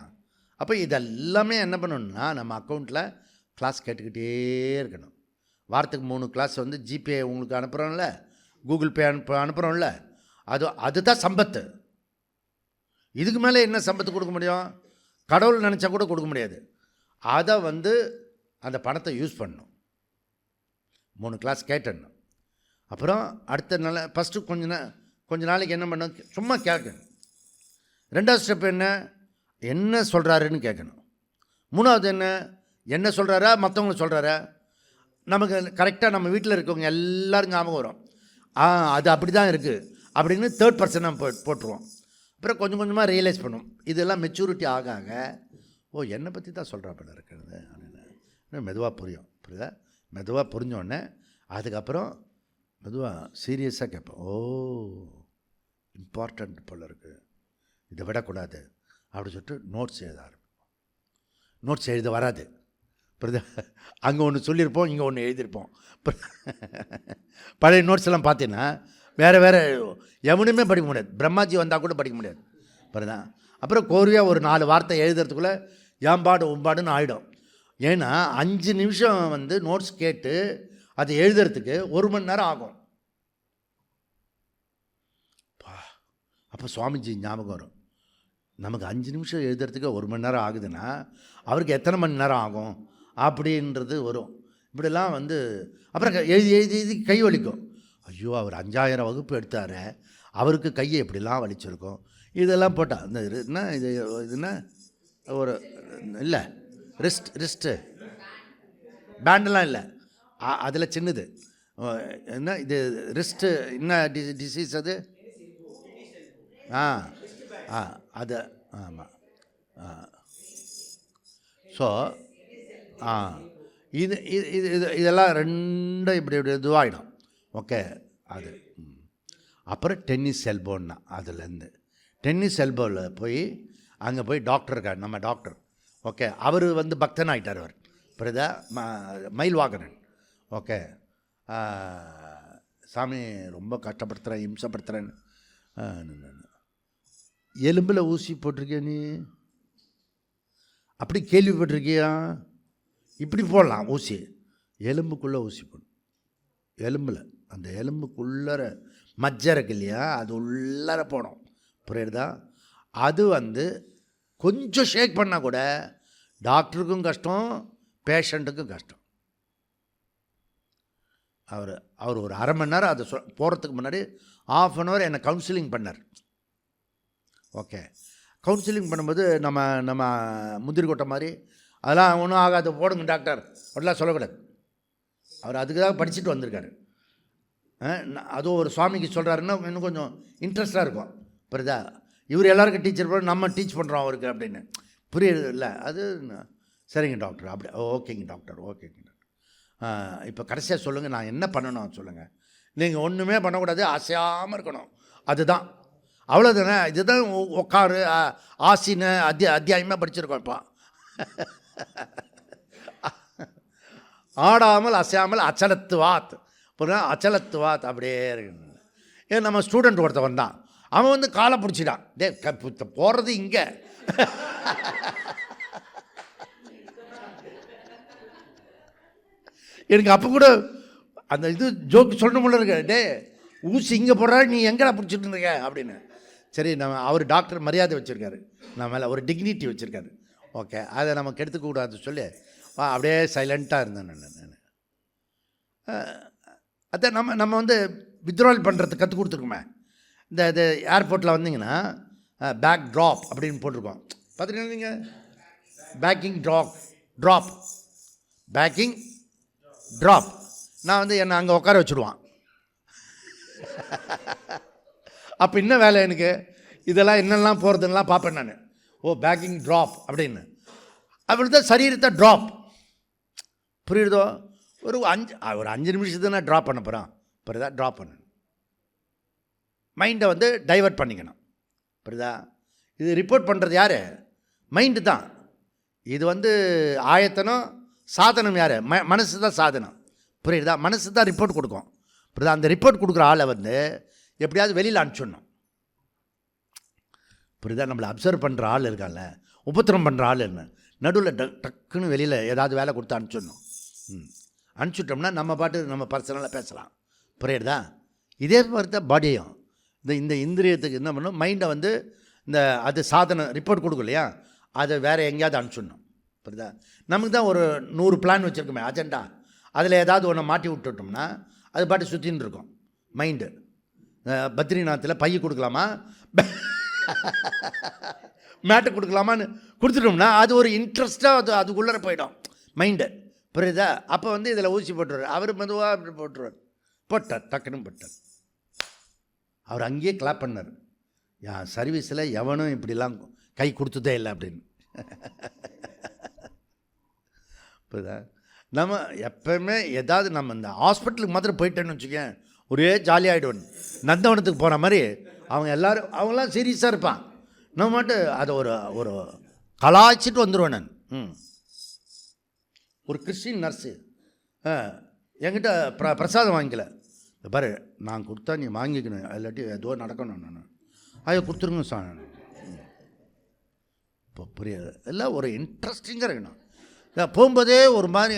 அப்போ இதெல்லாமே என்ன பண்ணணும்னா நம்ம அக்கௌண்ட்டில் கிளாஸ் கேட்டுக்கிட்டே இருக்கணும். வாரத்துக்கு 3 கிளாஸ் வந்து ஜிபே உங்களுக்கு அனுப்புகிறோம்ல, கூகுள் பே அனுப்புகிறோம்ல, அதுதான் சம்பத்து. இதுக்கு மேலே என்ன சம்பத்து கொடுக்க முடியும்? கடவுள் நினச்சா கூட கொடுக்க முடியாது. அதை வந்து அந்த பணத்தை யூஸ் பண்ணணும். 3 கிளாஸ் கேட்டுடணும். அப்புறம் அடுத்த நாள் ஃபஸ்ட்டு கொஞ்ச நாளைக்கு என்ன பண்ணணும்? சும்மா கேட்கணும். 2வது ஸ்டெப் என்ன சொல்கிறாருன்னு கேட்கணும். 3வது என்ன சொல்கிறாரா மற்றவங்க சொல்கிறாரா? நமக்கு கரெக்டாக நம்ம வீட்டில் இருக்கவங்க எல்லோரும் ஞாபகம் வரும். அது அப்படி தான் இருக்குது அப்படின்னு 3rd பர்சன் நம்ம போட்டுருவோம். அப்புறம் கொஞ்சம் கொஞ்சமாக ரியலைஸ் பண்ணுவோம். இதெல்லாம் மெச்சூரிட்டி ஆக என்னை பற்றி தான் சொல்கிறாப்பட இருக்கிறது அப்படின்னு மெதுவாக புரியுதா? மெதுவாக புரிஞ்சோடனே அதுக்கப்புறம் மெதுவாக சீரியஸாக கேட்போம். இம்பார்ட்டண்ட் போல் இருக்குது, இதை விடக்கூடாது அப்படி சொல்லிட்டு நோட்ஸ் எழுத ஆரம்பிப்போம். நோட்ஸ் எழுத வராது, புரியுதா? அங்கே ஒன்று சொல்லியிருப்போம், இங்கே ஒன்று எழுதியிருப்போம். பழைய நோட்ஸ் எல்லாம் பார்த்தீங்கன்னா வேறு எவனுமே படிக்க முடியாது. பிரம்மாஜி வந்தால் கூட படிக்க முடியாது, புரியுதா? அப்புறம் கோரியாக ஒரு 4 வார்த்தை எழுதுறதுக்குள்ளே ஏம்பாடு உம்பாடுன்னு ஆகிடும். ஏன்னா 5 நிமிஷம் வந்து நோட்ஸ் கேட்டு அதை எழுதுறதுக்கு 1 மணி நேரம் ஆகும். அப்போ சுவாமிஜி ஞாபகம் வரும். நமக்கு 5 நிமிஷம் எழுதுறதுக்கு 1 மணி நேரம் ஆகுதுன்னா அவருக்கு எத்தனை மணி நேரம் ஆகும் அப்படின்றது வரும். இப்படிலாம் வந்து அப்புறம் எழுதி எழுதி எழுதி கை வலிக்கும். ஐயோ, அவர் 5000 வகுப்பு எடுத்தார், அவருக்கு கையை எப்படிலாம் வலிச்சிருக்கும். இதெல்லாம் போட்டால் இந்த இதுன்னா ஒரு இல்லை ரிஸ்ட்டு பேண்டெல்லாம் இல்லை, அதில் சின்னது என்ன இது ரிஸ்ட்டு என்ன டிசீஸ் அது? அது ஆமாம். ஸோ இதெல்லாம் ரெண்டும் இப்படி இதுவாகிடும். ஓகே, அது அப்புறம் டென்னிஸ் எல்போன்னா அதுலேருந்து டென்னிஸ் எல்போவில் போய் அங்கே போய் டாக்டர் இருக்கார், நம்ம டாக்டர். ஓகே, அவர் வந்து பக்தன் ஆகிட்டார். அவர் புரியுதா? மயில்வாகனன். ஓகே, சாமி ரொம்ப கஷ்டப்படுத்துகிறேன், இம்சப்படுத்துகிறேன்னு. எலும்பில் ஊசி போட்டிருக்கிய நீ? அப்படி கேள்விப்பட்டிருக்கியா? இப்படி போடலாம் ஊசி, எலும்புக்குள்ளே ஊசி போடணும். எலும்பில் அந்த எலும்புக்குள்ளர மஜ்ஜை இருக்கு இல்லையா, அது உள்ளர போடும், புரியுறதா? அது வந்து கொஞ்சம் ஷேக் பண்ணால் கூட டாக்டருக்கும் கஷ்டம், பேஷண்ட்டுக்கும் கஷ்டம். அவர் ஒரு அரை மணி நேரம் அதை போகிறதுக்கு முன்னாடி 1/2 அன் ஹவர் என்னை கவுன்சிலிங் பண்ணார். ஓகே, கவுன்சிலிங் பண்ணும்போது நம்ம முந்திரி கொட்டை மாதிரி அதெல்லாம் ஒன்றும் ஆகாது, போடுங்க டாக்டர் அப்படிலாம் சொல்லக்கூடாது. அவர் அதுக்கு தான் படிச்சுட்டு வந்திருக்காரு. அதுவும் ஒரு சுவாமிக்கு சொல்கிறாருன்னா இன்னும் கொஞ்சம் இன்ட்ரெஸ்டாக இருக்கும், புரியுதா? இவர் எல்லாருக்கும் டீச்சர் பண்ண நம்ம டீச் பண்ணுறோம் அவருக்கு அப்படின்னு புரியுது இல்லை? அது சரிங்க டாக்டர், அப்படி ஓகேங்க டாக்டர், ஓகேங்க டாக்டர். இப்போ கடைசியாக சொல்லுங்கள், நான் என்ன பண்ணணும் சொல்லுங்கள். நீங்கள் ஒன்றுமே பண்ணக்கூடாது, ஆசையாமல் இருக்கணும், அதுதான், அவ்வளோதானே. இதுதான் உட்காரு ஆசின்னு அத்தியாயமாக படிச்சிருக்கோம். இப்போ ஆடாமல் அசையாமல் அச்சலத்துவாத், புரியுதா? அச்சலத்துவாத் அப்படியே இருக்கு. ஏன் நம்ம ஸ்டூடெண்ட் ஒருத்தவன் தான், அவன் வந்து காலை பிடிச்சிட்டான், போடுறது இங்கே. எனக்கு அப்போ கூட அந்த இது ஜோக்கு சொல்லணும் போல இருக்க, டே ஊசி இங்கே போடுறா, நீ எங்கடா பிடிச்சிட்டு இருக்க அப்படின்னு. சரி, நம்ம அவர் டாக்டர் மரியாதை வச்சுருக்காரு, நம்ம மேலே ஒரு டிக்னிட்டி வச்சுருக்காரு. ஓகே, அதை நம்ம கெடுத்துக்கூடாது சொல்லி அப்படியே சைலண்ட்டாக இருந்தேன் நான். அதான் நம்ம வந்து வித்ட்ரால் பண்ணுறதுக்கு கற்றுக் கொடுத்துருக்கோமே. இது ஏர்போர்ட்டில் வந்தீங்கன்னா பேக் ட்ராப் அப்படின்னு போட்டிருக்கோம், பார்த்துருக்கீங்க நீங்கள்? Packing drop packing drop. நான் வந்து என்னை அங்கே உட்கார வச்சுடுவான். அப்போ என்ன வேலை எனக்கு? இதெல்லாம் என்னெல்லாம் போகிறதுன்னெலாம் பார்ப்பேன் நான். பேக்கிங் ட்ராப் அப்படின்னு அப்படி தான் சரீரத்தை ட்ராப், புரியுதோ? ஒரு 5 நிமிஷத்துக்கு நான் ட்ராப் பண்ண போகிறேன், புரியுதா? ட்ராப் பண்ணணும், மைண்டை வந்து டைவர்ட் பண்ணிக்கணும், புரியுதா? இது ரிப்போர்ட் பண்ணுறது யார்? மைண்டு தான். இது வந்து ஆயத்தனம், சாதனம் யார்? மனசு தான் சாதனம், புரியுதா? மனசு தான் ரிப்போர்ட் கொடுக்கும், புரியுதா? அந்த ரிப்போர்ட் கொடுக்குற ஆளை வந்து எப்படியாவது வெளியில் அனுப்பிச்சிடணும். புரியுதா? நம்மளை அப்சர்வ் பண்ணுற ஆள் இருக்கான்ல, உபத்திரம் பண்ணுற ஆள் என்ன, நடுவில் டக்குன்னு வெளியில் ஏதாவது வேலை கொடுத்து அனுப்பிச்சிடணும். அனுப்பிச்சுட்டோம்னா நம்ம பாட்டு நம்ம பர்சனலாக பேசலாம். புரியுதா? இதே மாதிரி தான் பாடியும் இந்த இந்திரியத்துக்கு என்ன பண்ணணும், மைண்டை வந்து இந்த அது சாதனை ரிப்போர்ட் கொடுக்கும் இல்லையா, அதை வேறு எங்கேயாவது அனுப்பிச்சிடணும். புரியுதா? நமக்கு தான் ஒரு 100 பிளான் வச்சுருக்கோமே அஜெண்டா, அதில் ஏதாவது ஒன்று மாட்டி விட்டுட்டோம்னா அது பாட்டு சுற்றின்னு இருக்கும் மைண்டு. பத்ரிநாத்தில் பைய கொடுக்கலாமா மேட்டை கொடுக்கலாமான்னு கொடுத்துட்டோம்னா அது ஒரு இன்ட்ரெஸ்ட்டாக அதுக்குள்ளே போயிடும் மைண்டு. புரியுதா? அப்போ வந்து இதில் ஊசி போட்டுருவார், அவர் மெதுவாக அப்படி போட்டார் டக்குன்னு போட்டார். அவர் அங்கேயே கிளாப் பண்ணார். என் சர்வீஸில் எவனும் இப்படிலாம் கை கொடுத்ததே இல்லை அப்படின்னு. புரியுதா? நம்ம எப்போவுமே ஏதாவது நம்ம இந்த ஹாஸ்பிட்டலுக்கு மாத்திரம் போயிட்டேன்னு வச்சுக்கேன், ஒரே ஜாலியாகிடுவேன். நந்தவனத்துக்கு போகிற மாதிரி அவங்களாம் சீரியஸாக இருப்பான், நம்ம மட்டும் அதை ஒரு கலாய்ச்சிட்டு வந்துடுவேன் நான். ஒரு கிறிஸ்டின் நர்ஸு என்கிட்ட பிரசாதம் வாங்கிக்கல, பாரு நான் கொடுத்தா நீ வாங்கிக்கணும், இல்லாட்டி ஏதோ நடக்கணும், நான் அதை கொடுத்துருங்க சார். இப்போ புரியாது, எல்லாம் ஒரு இன்ட்ரெஸ்டிங்காக இருக்கணும். போகும்போதே ஒரு மாதிரி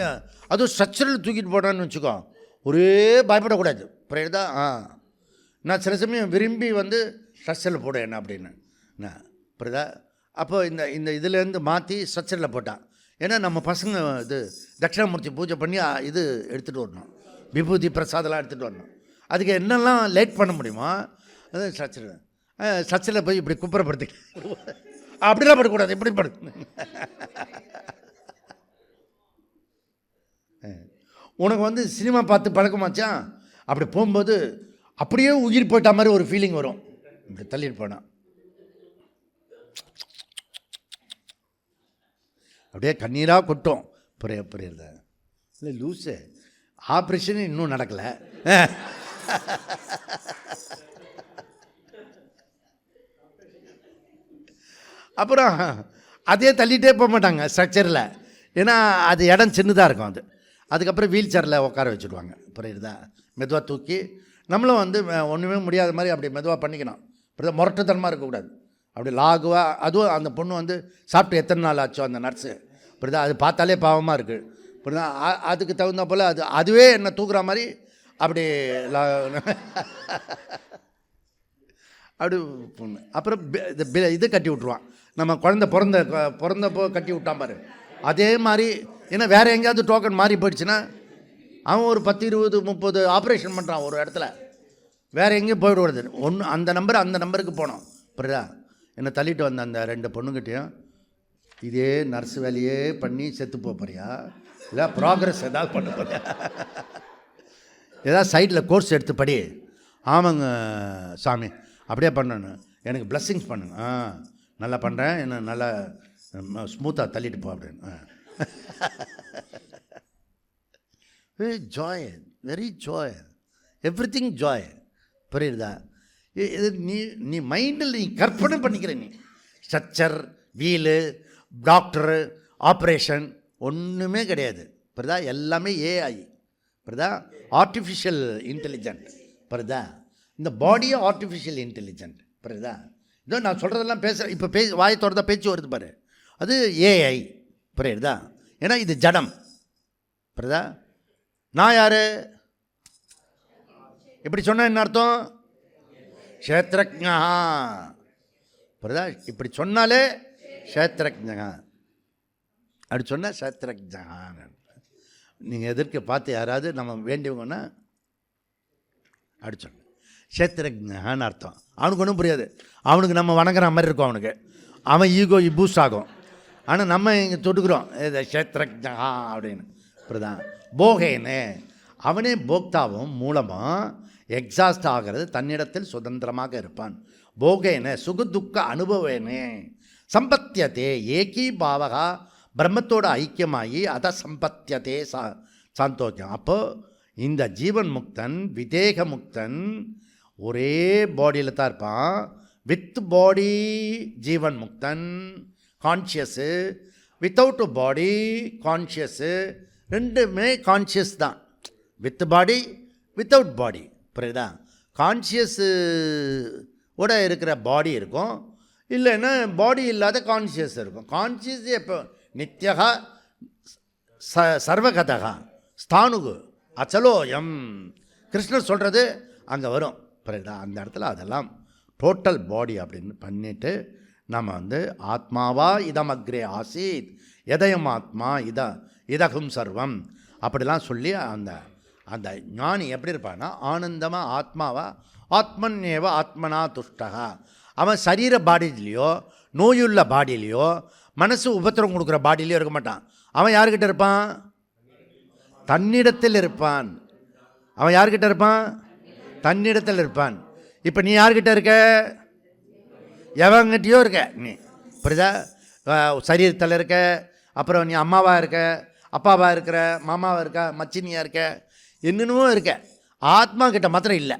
அதுவும் ஸ்ட்ரக்சரில் தூக்கிட்டு போனான்னு வச்சுக்கோ, ஒரே பயப்படக்கூடாது. புரியுதா? நான் சில சமயம் விரும்பி வந்து ஸ்ட்ரக்சரில் போட என்ன அப்படின்னு நான். புரியுதா? அப்போ இந்த இதுலேருந்து மாற்றி ஸ்ட்ரக்சரில் போட்டான். ஏன்னா நம்ம பசங்க இது தட்சிணாமூர்த்தி பூஜை பண்ணி இது எடுத்துகிட்டு வரணும், விபூதி பிரசாதெல்லாம் எடுத்துகிட்டு வரணும். அதுக்கு என்னெல்லாம் லேட் பண்ண முடியுமோ அது ஸ்ட்ரக்சரில் போய் இப்படி குப்புறப்படுத்தி அப்படிலாம் படக்கூடாது, இப்படி படு. உனக்கு வந்து சினிமா பார்த்து பழக்கமாச்சான், அப்படி போகும்போது அப்படியே உயிர் போயிட்ட மாதிரி ஒரு ஃபீலிங் வரும். இப்படி தள்ளிட்டு போனால் அப்படியே கண்ணீராக கொட்டும். புரியுது? இல்லை லூஸு, ஆப்ரேஷன் இன்னும் நடக்கலை. அப்புறம் அதே தள்ளிகிட்டே போக மாட்டாங்க ஸ்ட்ரக்சரில், ஏன்னா அது இடம் சின்னதாக இருக்கும். அதுக்கப்புறம் வீல் சேரில் உட்கார வச்சுடுவாங்க. புரியுதா? மெதுவாக தூக்கி நம்மளும் வந்து ஒன்றுமே முடியாத மாதிரி அப்படி மெதுவாக பண்ணிக்கணும். புரியுதா? முரட்டுத்தனமாக இருக்கக்கூடாது, அப்படி லாகுவாக. அதுவும் அந்த பொண்ணு வந்து சாப்பிட்டு எத்தனை நாள் ஆச்சோ அந்த நர்ஸு. புரியுதா? அது பார்த்தாலே பாவமாக இருக்குது. புரியுதா? அதுக்கு தகுந்த போல் அதுவே என்னை தூக்குற மாதிரி அப்படி அப்படி பொண்ணு. அப்புறம் இது கட்டி விட்ருவான், நம்ம குழந்தை பிறந்தப்போ கட்டி விட்டான் பாரு, அதே மாதிரி. ஏன்னா வேறு எங்கேயாவது டோக்கன் மாறி போயிடுச்சுன்னா அவன் ஒரு 10, 20, 30 ஆப்ரேஷன் பண்ணுறான் ஒரு இடத்துல, வேறு எங்கேயும் போய்விடுவது. அந்த நம்பருக்கு போனோம். புரியுதா? என்னை தள்ளிட்டு வந்த அந்த 2 பொண்ணுக்கிட்டையும் இதே நர்ஸ் வேலையே பண்ணி செத்து போறியா, இல்லை ப்ராக்ரஸ் ஏதாவது பண்ண போறியா, ஏதாவது சைடில் கோர்ஸ் எடுத்து படி. ஆமாங்க சாமி அப்படியே பண்ணணும், எனக்கு பிளஸ்ஸிங்ஸ் பண்ணுங்க. நல்லா பண்ணுறேன், என்ன நல்லா ஸ்மூத்தாக தள்ளிட்டு போ அப்படின்னு. Very Joy, very Joy, everything Joy. புரியுதா? இது நீ மைண்டில் நீ கற்பனை பண்ணிக்கிற, நீ ஸ்ட்ரக்சர், வீலு, டாக்டரு, ஆப்ரேஷன் ஒன்றுமே கிடையாது. புரியுதா? எல்லாமே ஏஐ. புரியுதா? Artificial intelligent. புரியுதா? இந்த பாடியே ஆர்டிஃபிஷியல் இன்டெலிஜென்ட். புரியுதா? இதோ நான் சொல்கிறதெல்லாம் இப்போ வாயை திறந்தா பேச்சு வருது பாரு, அது ஏஐ. புரியுதா? ஏன்னா இது ஜடம். புரியுதா? நான் யார் இப்படி சொன்னால் என்ன அர்த்தம்? க்ஷேத்ரஜ்ஞா. புரியுதா? இப்படி சொன்னாலே க்ஷேத்ரஜ்ஞா, அப்படி சொன்னால் க்ஷேத்ரஜ்ஞா. நீங்கள் எதிர்க்க பார்த்து யாராவது நம்ம வேண்டியவங்கன்னா அப்படி சொன்ன க்ஷேத்ரஜ்ஞான்னு அர்த்தம். அவனுக்கு ஒன்றும் புரியாது, அவனுக்கு நம்ம வணங்குற மாதிரி இருக்கும், அவன் ஈகோ பூஸ்ட் ஆகும். ஆனால் நம்ம இங்கே தொட்டுக்கிறோம் இது க்ஷேத்ரஜ்ஞா அப்படின்னு. புரியுதா? போகேன்னு அவனே போக்தாவும் மூலமாக எக்ஸாஸ்ட் ஆகிறது தன்னிடத்தில் சுதந்திரமாக இருப்பான். போகேன சுகதுக்க அனுபவேனே சம்பத்தியதே ஏகீ பாவகா, பிரம்மத்தோட ஐக்கியமாகி அதை சம்பத்தியதே சாந்தோக்கியம். அப்போது இந்த ஜீவன் முக்தன், விதேக முக்தன் ஒரே பாடியில் தான் இருப்பான். வித் பாடி ஜீவன் முக்தன் கான்ஷியஸு, வித்தவுட் பாடி கான்ஷியஸு, ரெண்டுமே கான்ஷியஸ் தான். With body without body. புரியுதா? கான்ஷியஸு ஓட இருக்கிற பாடி இருக்கும், இல்லைன்னா பாடி இல்லாத கான்ஷியஸ் இருக்கும். கான்ஷியஸ் எப்போ நித்யகா சர்வகதகா ஸ்தானுகு அச்சலோயம் கிருஷ்ணர் சொல்கிறது அங்கே வரும். புரியுதா? அந்த இடத்துல அதெல்லாம் டோட்டல் பாடி அப்படின்னு பண்ணிவிட்டு நம்ம வந்து ஆத்மாவா இதம் அக்ரே ஆசீத் எதயம் ஆத்மா இதகும் சர்வம் அப்படிலாம் சொல்லி அந்த அந்த ஞானி எப்படி இருப்பான்னா ஆனந்தமாக ஆத்மாவா ஆத்மன்யேவ ஆத்மனா துஷ்டகா. அவன் சரீர பாடியிலையோ நோயுள்ள பாடியிலையோ மனசு உபத்திரம் கொடுக்குற பாடியிலையோ இருக்க மாட்டான். அவன் யார்கிட்ட இருப்பான்? தன்னிடத்தில் இருப்பான். அவன் யார்கிட்ட இருப்பான்? தன்னிடத்தில் இருப்பான். இப்போ நீ யார்கிட்ட இருக்க? எவங்கிட்டையோ இருக்க நீ. புரியுதா? சரீரத்தில் இருக்க, அப்புறம் நீ அம்மாவாக இருக்க, அப்பாவாக இருக்கிற, மாமாவாக இருக்க, மச்சினியாக இருக்க, என்னென்னமோ இருக்க. ஆத்மா கிட்ட மாத்திரம் இல்லை.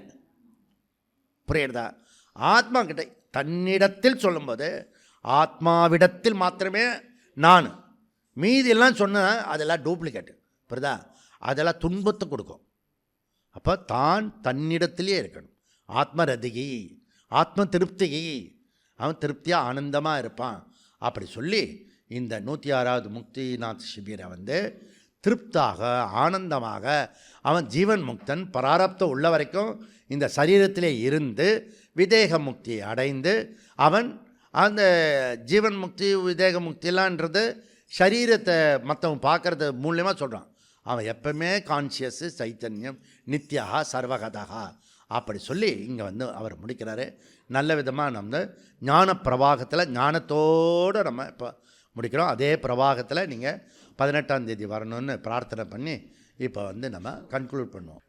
புரியுறதா? ஆத்மா கிட்ட தன்னிடத்தில் சொல்லும்போது ஆத்மாவிடத்தில் மாத்திரமே நான். மீதியெல்லாம் சொன்னால் அதெல்லாம் டூப்ளிகேட்டு. புரியுதா? அதெல்லாம் துன்பத்தை கொடுக்கும். அப்போ தான் தன்னிடத்திலே இருக்கணும். ஆத்ம ரதிகி ஆத்ம திருப்திகி, அவன் திருப்தியாக ஆனந்தமாக இருப்பான். அப்படி சொல்லி இந்த 106வது முக்திநாத் சிபிரை வந்து திருப்தாக ஆனந்தமாக அவன் ஜீவன் முக்தன் பராரப்தம் உள்ள வரைக்கும் இந்த சரீரத்திலே இருந்து விதேக முக்தியை அடைந்து அவன் அந்த ஜீவன் முக்தி விதேக முக்திலான்றது சரீரத்தை மற்றவன் பார்க்குறது மூலியமாக சொல்கிறான். அவன் எப்பவுமே கான்ஷியஸு சைத்தன்யம் நித்யா சர்வகதா அப்படி சொல்லி இங்கே வந்து அவர் முடிக்கிறாரு. நல்ல விதமாக நம்ம ஞான பிரவாகத்தில் ஞானத்தோடு நம்ம இப்போ முடிக்கிறோம். அதே பிரவாகத்தில் நீங்கள் 18ஆம் தேதி வரணும்னு பிரார்த்தனை பண்ணி இப்போ வந்து நம்ம கன்க்ளூட் பண்ணுவோம்.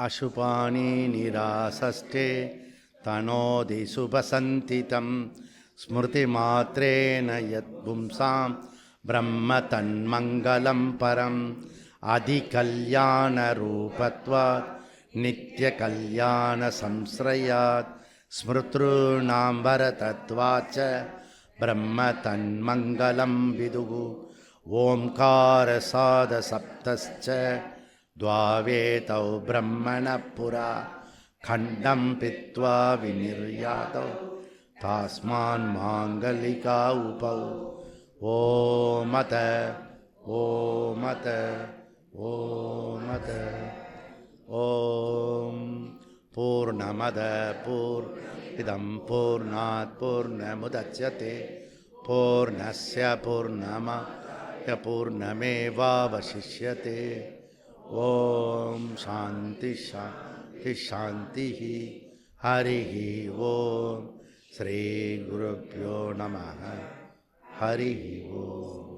அசுபானி நிராசஸ்டே தனோதி சுபசந்திதம் ஸ்மிருதிமாத்ரேன யத் பும்சாம் பிரம்ம தன்மங்கலம் பரம் அதிகல்யாணரூபத்வாத் நித்யகல்யாண சம்ஸ்ரயாத் ஸ்மிருத்ருணாம் வரதத்வாச்ச பிரம்ம தன்மங்கலம் விதுகு ஓம்காரசாத சப்தஸ்ச துவாவேதௌ பிரம்மண புரா खण्डं पित्वा विनिर्यातौ तास्मान् माङ्गलिका उपौ ओमत ओमत ओमत ॐ पूर्णमद पूर्णमिदं पूर्णात् पूर्णमुदच्यते पूर्णस्य पूर्णमादाय पूर्णमेवावशिष्यते ॐ शान्ति शान्ति हरिः ॐ श्री गुरुभ्यो नमः हरिः ॐ।